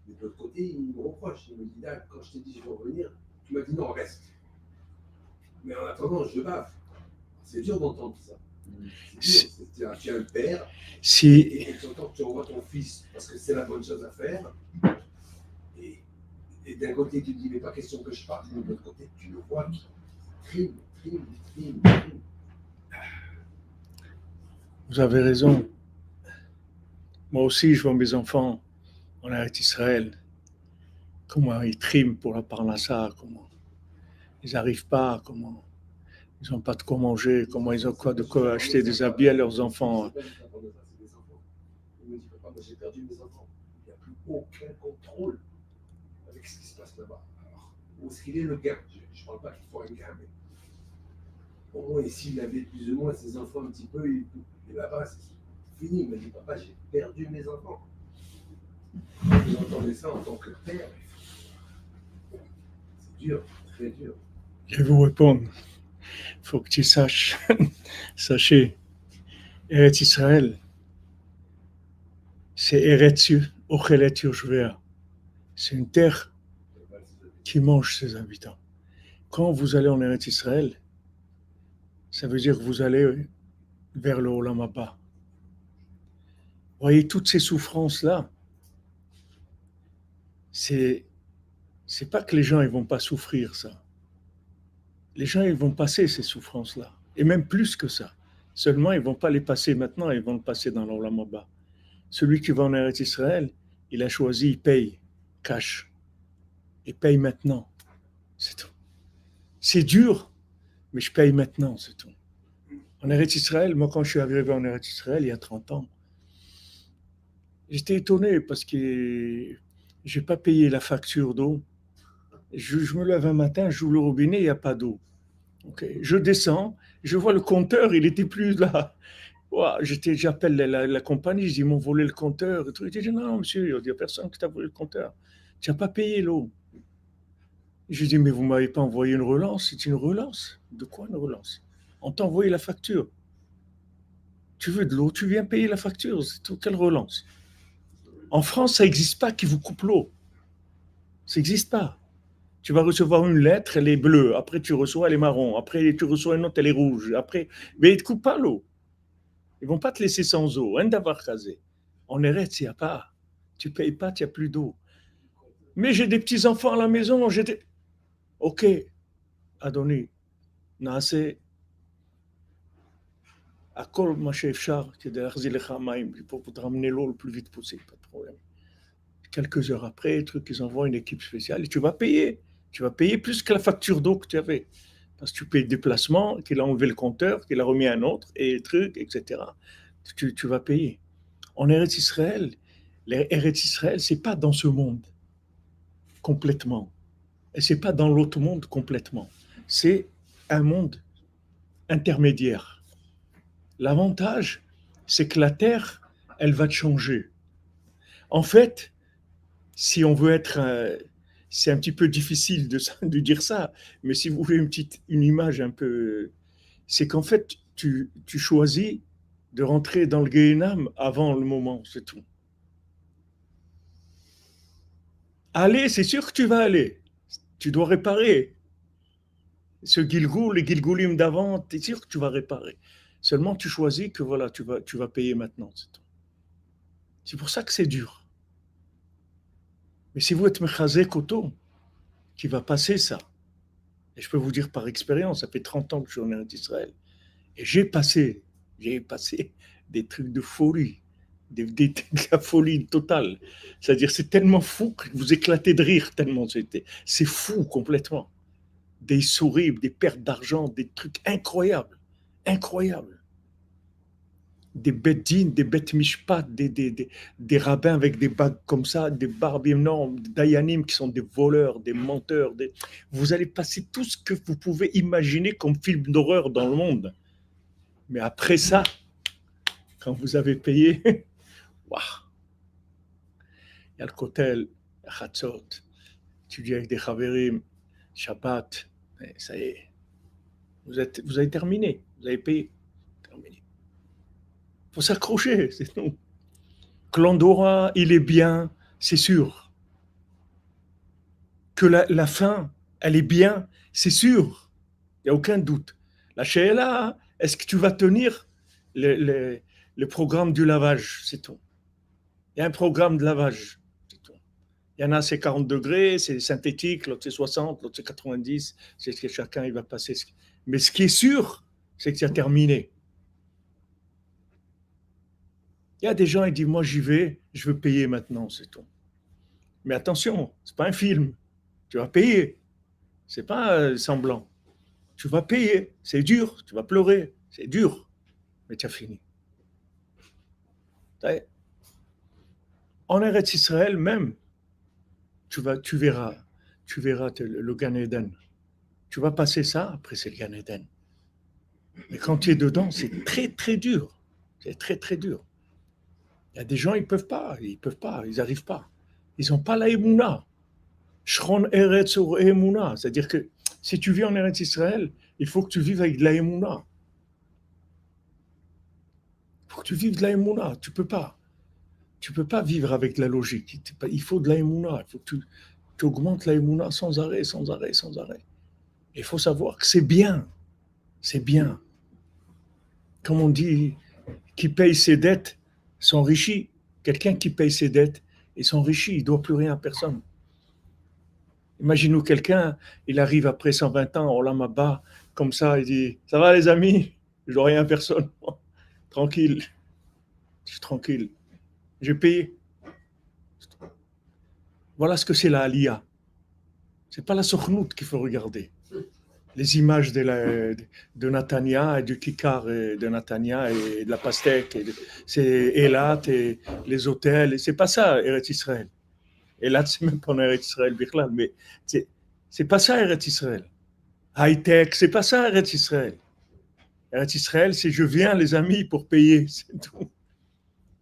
Mais de l'autre côté, il me reproche. Il me dit, là, quand je t'ai dit je vais revenir, tu m'as dit non, reste. Mais en attendant, je bave. C'est dur d'entendre ça. C'est dur. Tu as un père, et tu entends que tu envoies ton fils parce que c'est la bonne chose à faire. Et d'un côté, tu te dis, mais pas question que je parte. Mais de l'autre côté, tu le vois qui trime. Vous avez raison. Moi aussi, je vois mes enfants en Eretz Israël, comment ils triment pour la parnassa, comment ils n'arrivent pas, comment ils n'ont pas de quoi manger, comment ils ont de quoi acheter des habits à leurs enfants. Il me dit, papa, moi j'ai perdu mes enfants. Il n'y a plus aucun contrôle avec ce qui se passe là-bas. Alors, où est-ce qu'il est le gain? Je ne parle pas qu'il faut un gain, mais au moins ici, il avait plus ou moins ses enfants un petit peu, et là-bas, c'est fini. Il m'a dit, papa, j'ai perdu mes enfants. Vous entendez ça en tant que père, c'est dur, très dur. Je vais vous répondre. Il faut que tu saches, sachez, Eretz Israël, c'est Eretz Ochelet Yoshvea. C'est une terre qui mange ses habitants. Quand vous allez en Eretz Israël, ça veut dire que vous allez vers le Olam haba. Voyez, toutes ces souffrances-là, c'est pas que les gens ils vont pas souffrir ça. Les gens ils vont passer ces souffrances-là, et même plus que ça. Seulement ils vont pas les passer maintenant, ils vont le passer dans l'Olam haba. Celui qui va en Eretz Israël, il a choisi, il paye cash, il paye maintenant, c'est tout. C'est dur, mais je paye maintenant, c'est tout. En Eretz Israël, moi quand je suis arrivé en Eretz Israël il y a 30 ans, J'étais étonné parce que j'ai pas payé la facture d'eau. Je me lève un matin, j'ouvre le robinet, il n'y a pas d'eau. Okay. Je descends, je vois le compteur, il n'était plus là. Ouah, j'appelle la compagnie, je dis, ils m'ont volé le compteur. Il dit, non, monsieur, il n'y a personne qui t'a volé le compteur. Tu n'as pas payé l'eau. Je dis, mais vous ne m'avez pas envoyé une relance. C'est une relance. De quoi une relance? On t'a envoyé la facture. Tu veux de l'eau, tu viens payer la facture. C'est tout. Quelle relance? En France, ça n'existe pas qui vous coupe l'eau. Ça n'existe pas. Tu vas recevoir une lettre, elle est bleue. Après, tu reçois, elle est marron. Après, tu reçois une autre, elle est rouge. Après, mais ils ne te coupent pas l'eau. Ils ne vont pas te laisser sans eau. Rien d'avoir casé. En Eretz, il n'y a pas. Tu ne payes pas, tu n'as plus d'eau. Mais j'ai des petits-enfants à la maison. J'étais. Ok, Adonis, נעשה הכל מה שאפשר כדי להחזיר לך מים, pour te ramener l'eau le plus vite possible, pas de problème. Quelques heures après, ils envoient une équipe spéciale et tu vas payer. Tu vas payer plus que la facture d'eau que tu avais. Parce que tu payes le déplacement, qu'il a enlevé le compteur, qu'il a remis un autre, et truc, etc. Tu vas payer. En Eretz Israël, l'Eretz Israël, c'est pas dans ce monde complètement. Et c'est pas dans l'autre monde complètement. C'est un monde intermédiaire. L'avantage, c'est que la Terre, elle va changer. En fait, si on veut être, c'est un petit peu difficile de dire ça, mais si vous voulez une image un peu, c'est qu'en fait, tu choisis de rentrer dans le Gehenam avant le moment, c'est tout. Aller, c'est sûr que tu vas aller. Tu dois réparer. Ce Gilgoul, les Gilgoulim d'avant, tu es sûr que tu vas réparer. Seulement, tu choisis que voilà, tu vas payer maintenant, c'est tout. C'est pour ça que c'est dur. Mais si vous êtes Mechazek Koto, qui va passer ça, et je peux vous dire par expérience, ça fait 30 ans que je suis en Israël, et j'ai passé des trucs de folie, de la folie totale. C'est-à-dire, c'est tellement fou que vous éclatez de rire, tellement c'est fou complètement. Des sourires, des pertes d'argent, des trucs incroyables, incroyables. Des bêtines, des bêtes mishpat, des rabbins avec des bagues comme ça, des barbes énormes, des dayanim qui sont des voleurs, des menteurs. Vous allez passer tout ce que vous pouvez imaginer comme film d'horreur dans le monde. Mais après ça, quand vous avez payé, waouh, il y a le kotel, le chatzot, tu dis avec des chaverim, Shabbat, ça y est, vous avez terminé, vous avez payé. Terminé. Il faut s'accrocher, c'est tout. Que l'Andorra, il est bien, c'est sûr. Que la fin, elle est bien, c'est sûr. Il n'y a aucun doute. La Sheila, est-ce que tu vas tenir le programme du lavage? C'est tout. Il y a un programme de lavage. C'est tout. Il y en a, c'est 40 degrés, c'est synthétique, l'autre c'est 60, l'autre c'est 90. C'est ce que chacun il va passer. Mais ce qui est sûr, c'est que tu as terminé. Il y a des gens qui disent, moi j'y vais, je veux payer maintenant, c'est tout. Mais attention, ce n'est pas un film. Tu vas payer. Ce n'est pas semblant. Tu vas payer. C'est dur. Tu vas pleurer. C'est dur. Mais tu as fini. En Eretz Israël même, tu verras le Gan Eden. Tu vas passer ça, après c'est le Gan Eden. Mais quand tu es dedans, c'est très très dur. C'est très très dur. Il y a des gens, ils peuvent pas, ils n'arrivent pas. Ils n'ont pas la Emouna. Shron Eretz ou Emouna. C'est-à-dire que si tu vis en Eretz Israël, il faut que tu vives avec de la Emouna. Il faut que tu vives de la Emouna. Tu peux pas. Tu peux pas vivre avec de la logique. Il faut de la Emouna. Il faut que tu augmentes la Emouna sans arrêt, sans arrêt, sans arrêt. Il faut savoir que c'est bien. C'est bien. Comme on dit, qui paye ses dettes s'enrichit. Quelqu'un qui paye ses dettes et s'enrichit, il ne doit plus rien à personne. Imaginez-nous quelqu'un, il arrive après 120 ans, Olam Haba, comme ça, il dit, ça va les amis, je ne dois rien à personne. Tranquille, je suis tranquille. J'ai payé. Voilà ce que c'est la Aliyah. Ce n'est pas la sokhnout qu'il faut regarder. les images de Natania et du Kikar de Natania et de la pastèque, c'est Elat et les hôtels, c'est pas ça, Eretz Israël. Elat, c'est même pas en Eretz Israël, Bichlal, mais c'est pas ça, Eretz Israël. High-tech, c'est pas ça, Eretz Israël. Eretz Israël, c'est je viens, les amis, pour payer, c'est tout.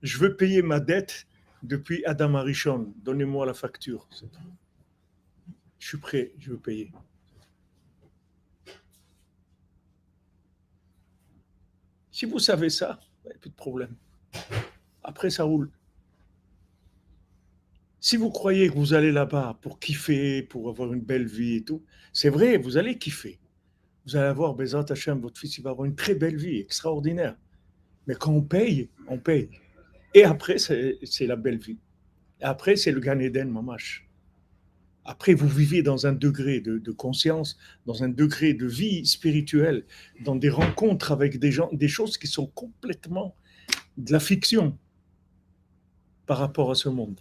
Je veux payer ma dette depuis Adam Arishon. Donnez-moi la facture, c'est tout. Je suis prêt, je veux payer. Si vous savez ça, il n'y a plus de problème. Après, ça roule. Si vous croyez que vous allez là-bas pour kiffer, pour avoir une belle vie et tout, c'est vrai, vous allez kiffer. Vous allez avoir, Bezrat Hashem, votre fils, il va avoir une très belle vie, extraordinaire. Mais quand on paye, on paye. Et après, c'est la belle vie. Et après, c'est le Gan Eden, mamash. Après, vous vivez dans un degré de conscience, dans un degré de vie spirituelle, dans des rencontres avec des gens, des choses qui sont complètement de la fiction par rapport à ce monde.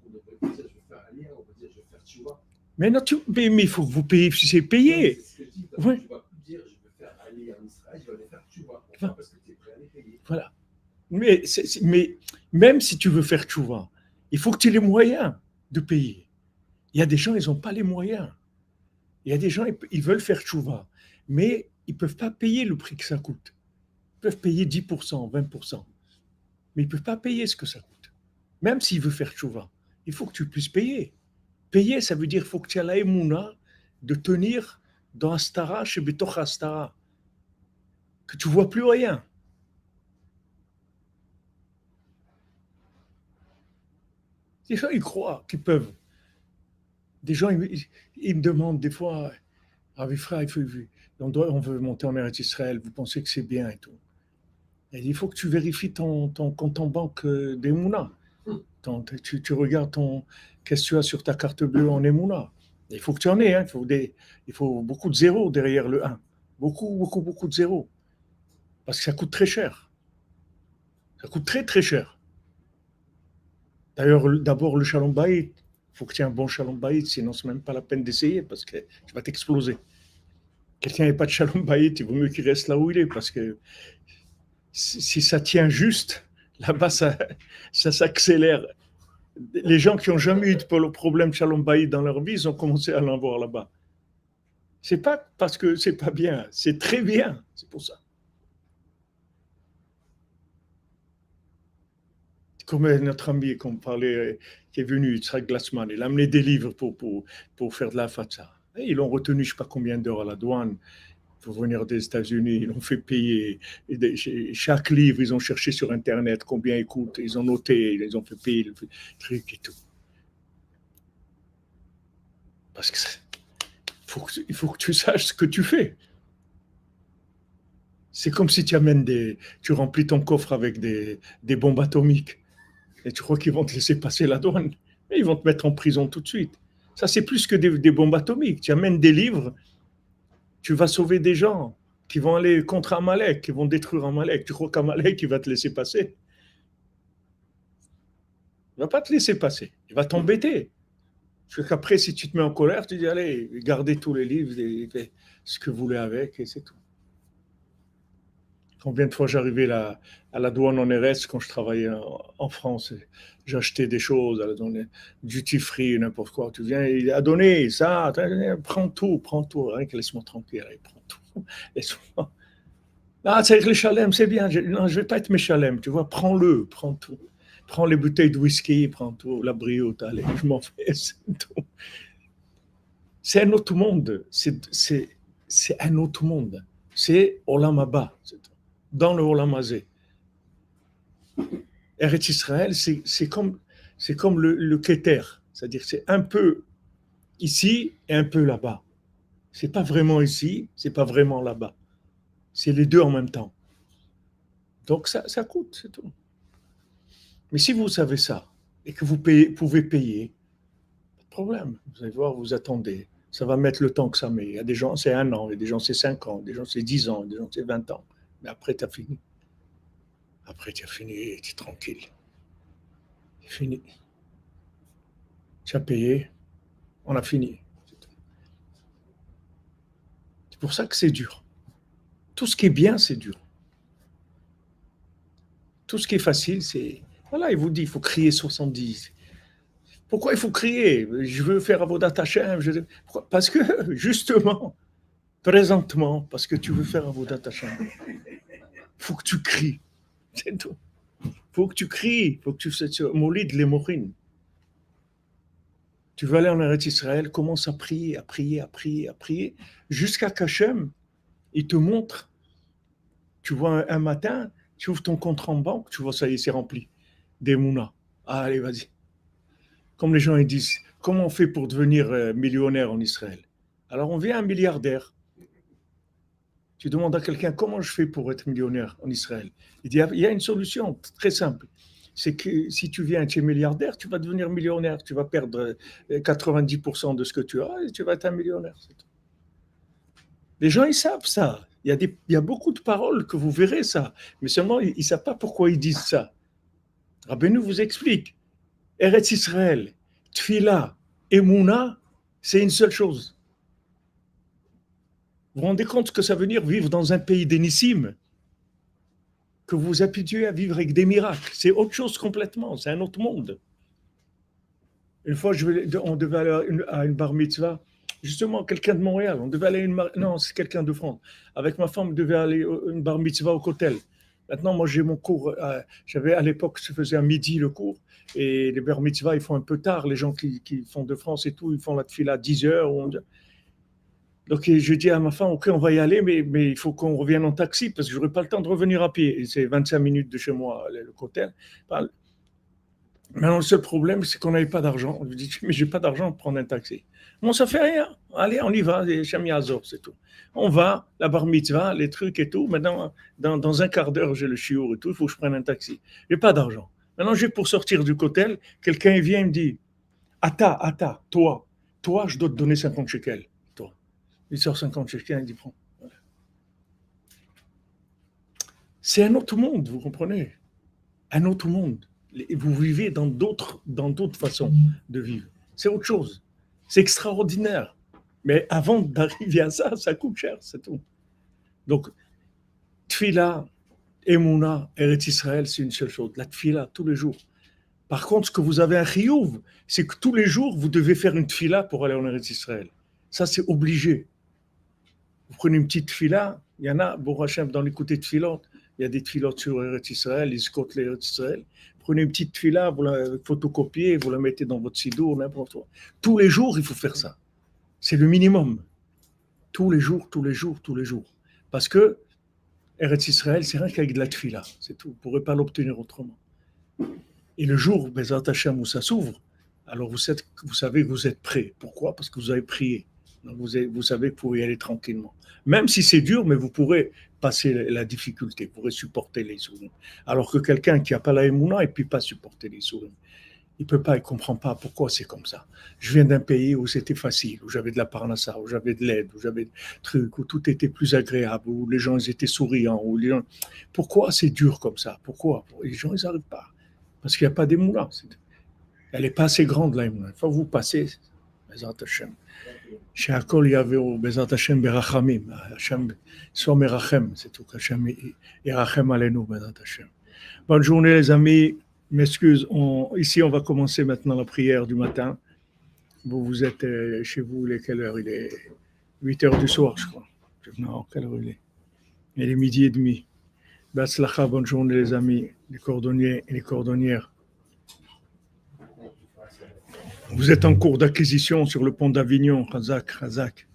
On devrait pas dire je vais faire Aliyah, on va dire je vais faire Tchouva. Mais il faut que vous payiez, si c'est payé. C'est ce que je dis, Ouais. tu vas plus dire je vais faire Aliyah en Israël, je vais aller faire Tchouva. Enfin, Parce que tu es prêt à les payer. voilà. Mais même si tu veux faire tchouva, il faut que tu aies les moyens de payer. Il y a des gens, ils n'ont pas les moyens. Il y a des gens, ils veulent faire tchouva, mais ils ne peuvent pas payer le prix que ça coûte. Ils peuvent payer 10%, 20%, mais ils ne peuvent pas payer ce que ça coûte. Même s'ils veulent faire tchouva, il faut que tu puisses payer. Payer, ça veut dire qu'il faut que tu aies la émouna de tenir dans Astara, chez Betoch Astara, que tu ne vois plus rien. Des gens, ils croient qu'ils peuvent. Des gens, ils me demandent des fois, Avifra, on veut monter en Eretz Israël, vous pensez que c'est bien et tout. Et il faut que tu vérifies ton compte en banque d'Emouna. Tu regardes qu'est-ce que tu as sur ta carte bleue en Emouna. Il faut que tu en aies, hein. Il faut beaucoup de zéros derrière le 1. Beaucoup, beaucoup, beaucoup de zéros. Parce que ça coûte très cher. Ça coûte très, très cher. D'ailleurs, d'abord, le Shalom Bayit. Il faut que tu aies un bon Shalom Bayit, sinon c'est même pas la peine d'essayer parce que tu vas t'exploser. Quelqu'un n'a pas de Shalom Bayit, il vaut mieux qu'il reste là où il est parce que si ça tient juste, là-bas, ça s'accélère. Les gens qui n'ont jamais eu de problème Shalom Bayit dans leur vie, ils ont commencé à l'en voir là-bas. C'est pas parce que c'est pas bien, c'est très bien, c'est pour ça. Comme notre ami qu'on parlait, qui est venu, Yitzhak Glassman, il a amené des livres pour faire de la fatsa. Et ils l'ont retenu je ne sais pas combien d'heures à la douane pour venir des États-Unis. Ils l'ont fait payer. Chaque livre, ils ont cherché sur Internet combien il coûte. Ils ont noté, ils ont fait payer le truc et tout. Parce qu'il faut que tu saches ce que tu fais. C'est comme si tu remplis ton coffre avec des bombes atomiques. Et tu crois qu'ils vont te laisser passer la douane. Mais ils vont te mettre en prison tout de suite. Ça, c'est plus que des bombes atomiques. Tu amènes des livres, tu vas sauver des gens qui vont aller contre Amalek, qui vont détruire Amalek. Tu crois qu'Amalek, il va te laisser passer? Il ne va pas te laisser passer. Il va t'embêter. Parce qu'après, si tu te mets en colère, tu dis, allez, gardez tous les livres, et ce que vous voulez avec, et c'est tout. Combien de fois j'arrivais à la douane en RS quand je travaillais en France, j'achetais des choses à la douane, duty free, n'importe quoi. Tu viens, il a donné ça, prends tout, rien que laisse-moi tranquille, allez, prends tout. Laisse-moi. Ah, c'est les chalem, c'est bien. Non, je ne vais pas être mes chalem, tu vois, prends-le, prends tout. Prends les bouteilles de whisky, prends tout, la brioche, allez, je m'en fais, c'est tout. C'est un autre monde, c'est un autre monde. C'est Olam Haba, c'est tout. Dans le Olam Hazé. Eretz Israël, c'est comme le Keter, c'est-à-dire c'est un peu ici et un peu là-bas. C'est pas vraiment ici, c'est pas vraiment là-bas. C'est les deux en même temps. Donc ça coûte, c'est tout. Mais si vous savez ça et que vous pouvez payer, pas de problème. Vous allez voir, vous attendez. Ça va mettre le temps que ça met. Il y a des gens, c'est 1 an, il y a des gens, c'est 5 ans, des gens, c'est 10 ans, des gens, c'est 20 ans. Mais après, tu as fini. Après, tu as fini, tu es tranquille. C'est fini. Tu as payé, on a fini. Tu pour ça que c'est dur. Tout ce qui est bien, c'est dur. Tout ce qui est facile, c'est... Voilà, il vous dit, il faut crier 70. Pourquoi il faut crier? Je veux faire Avodat Hashem. Parce que, justement, présentement, parce que tu veux faire Avodat Hashem, il faut que tu cries. C'est tout. Il faut que tu cries. Il faut que tu fasses Molid les Morin. Tu veux aller en Eretz Israël, commence à prier, à prier, à prier, à prier, jusqu'à qu'Hachem, il te montre. Tu vois un matin, tu ouvres ton compte en banque, tu vois ça y est, c'est rempli. Des mounas. Ah, allez, vas-y. Comme les gens ils disent, comment on fait pour devenir millionnaire en Israël? Alors on vient un milliardaire. Tu demandes à quelqu'un, comment je fais pour être millionnaire en Israël? Il dit, il y a une solution très simple. C'est que si tu viens chez milliardaire, tu vas devenir millionnaire. Tu vas perdre 90% de ce que tu as et tu vas être un millionnaire. C'est tout. Les gens, ils savent ça. Il y a beaucoup de paroles que vous verrez ça. Mais seulement, ils ne savent pas pourquoi ils disent ça. Rabbeinu vous explique. Eretz Israël, Tfila, Emouna, c'est une seule chose. Vous vous rendez compte que ça veut dire vivre dans un pays d'énissim, que vous vous habituez à vivre avec des miracles. C'est autre chose complètement, c'est un autre monde. Une fois, on devait aller à une bar mitzvah, justement, quelqu'un de Montréal, on devait aller non, c'est quelqu'un de France. Avec ma femme, on devait aller à une bar mitzvah au Kotel. Maintenant, moi, j'ai mon cours, j'avais à l'époque, je faisais à midi le cours, et les bar mitzvah, ils font un peu tard, les gens qui font de France et tout, ils font la tefila à 10 heures. Donc, je dis à ma femme, ok, on va y aller, mais il faut qu'on revienne en taxi, parce que je n'aurai pas le temps de revenir à pied. Et c'est 25 minutes de chez moi, le Kotel. Maintenant, le seul problème, c'est qu'on n'avait pas d'argent. On lui dit, mais j'ai pas d'argent pour prendre un taxi. Bon, ça fait rien. Allez, on y va, Shami Azor, c'est tout. On va, la bar mitzvah, les trucs et tout. Maintenant, dans un quart d'heure, j'ai le chiour et tout, il faut que je prenne un taxi. J'ai pas d'argent. Maintenant, j'ai pour sortir du Kotel, quelqu'un vient et me dit, Ata, toi, je dois te donner 50 shekels. Toi. Il sort 50 shekels, il dit, prends. Voilà. C'est un autre monde, vous comprenez? Un autre monde. Vous vivez dans d'autres façons de vivre. C'est autre chose. C'est extraordinaire. Mais avant d'arriver à ça, ça coûte cher, c'est tout. Donc, Tfila, Emouna, Eretz Israël, c'est une seule chose. La Tfila, tous les jours. Par contre, ce que vous avez un chiyuv, c'est que tous les jours, vous devez faire une Tfila pour aller en Eretz Israël. Ça, c'est obligé. Vous prenez une petite Tfila, il y en a, Baruch Hashem, dans les côtés de Tfilot, il y a des Tfilot sur Eretz Israël, les Scott, les Eretz Israël. Prenez une petite Tfila, vous la photocopiez, vous la mettez dans votre sidour, n'importe quoi. Tous les jours, il faut faire ça. C'est le minimum. Tous les jours. Parce que Eretz Israël, c'est rien qu'avec de la Tfila. C'est tout. Vous ne pourrez pas l'obtenir autrement. Et le jour, Bezrat Hashem, où ça s'ouvre, alors vous savez que vous êtes prêt. Pourquoi? Parce que vous avez prié. Donc vous savez que vous pouvez y aller tranquillement. Même si c'est dur, mais vous pourrez passer la difficulté, vous pourrez supporter les souris. Alors que quelqu'un qui n'a pas la émouna, il ne peut pas supporter les souris. Il ne peut pas, il ne comprend pas pourquoi c'est comme ça. Je viens d'un pays où c'était facile, où j'avais de la parnassa, où j'avais de l'aide, où j'avais des trucs, où tout était plus agréable, où les gens ils étaient souriants. Pourquoi c'est dur comme ça? Pourquoi? Les gens, ils n'arrivent pas. Parce qu'il n'y a pas d'émouna. Elle n'est pas assez grande, la émouna. Il faut vous passer. Bezrat Hashem. שהכל יעבירו בעזרת השם ברחמים, השם soit merachem, c'est tout, Hashem yarachem alenu בעזרת השם. Bonne journée les amis, m'excuse, ici on va commencer maintenant la prière du matin. Vous êtes chez vous, quelle heure il est? 8 heures du soir, je crois. Non, quelle heure il est? Il est midi et demi. Be'atzlacha, bonne journée les amis, les cordonniers et les cordonnières. Vous êtes en cours d'acquisition sur le pont d'Avignon, Chazak.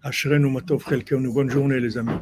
Ashrenu Matov Chelkenu. Bonne journée les amis.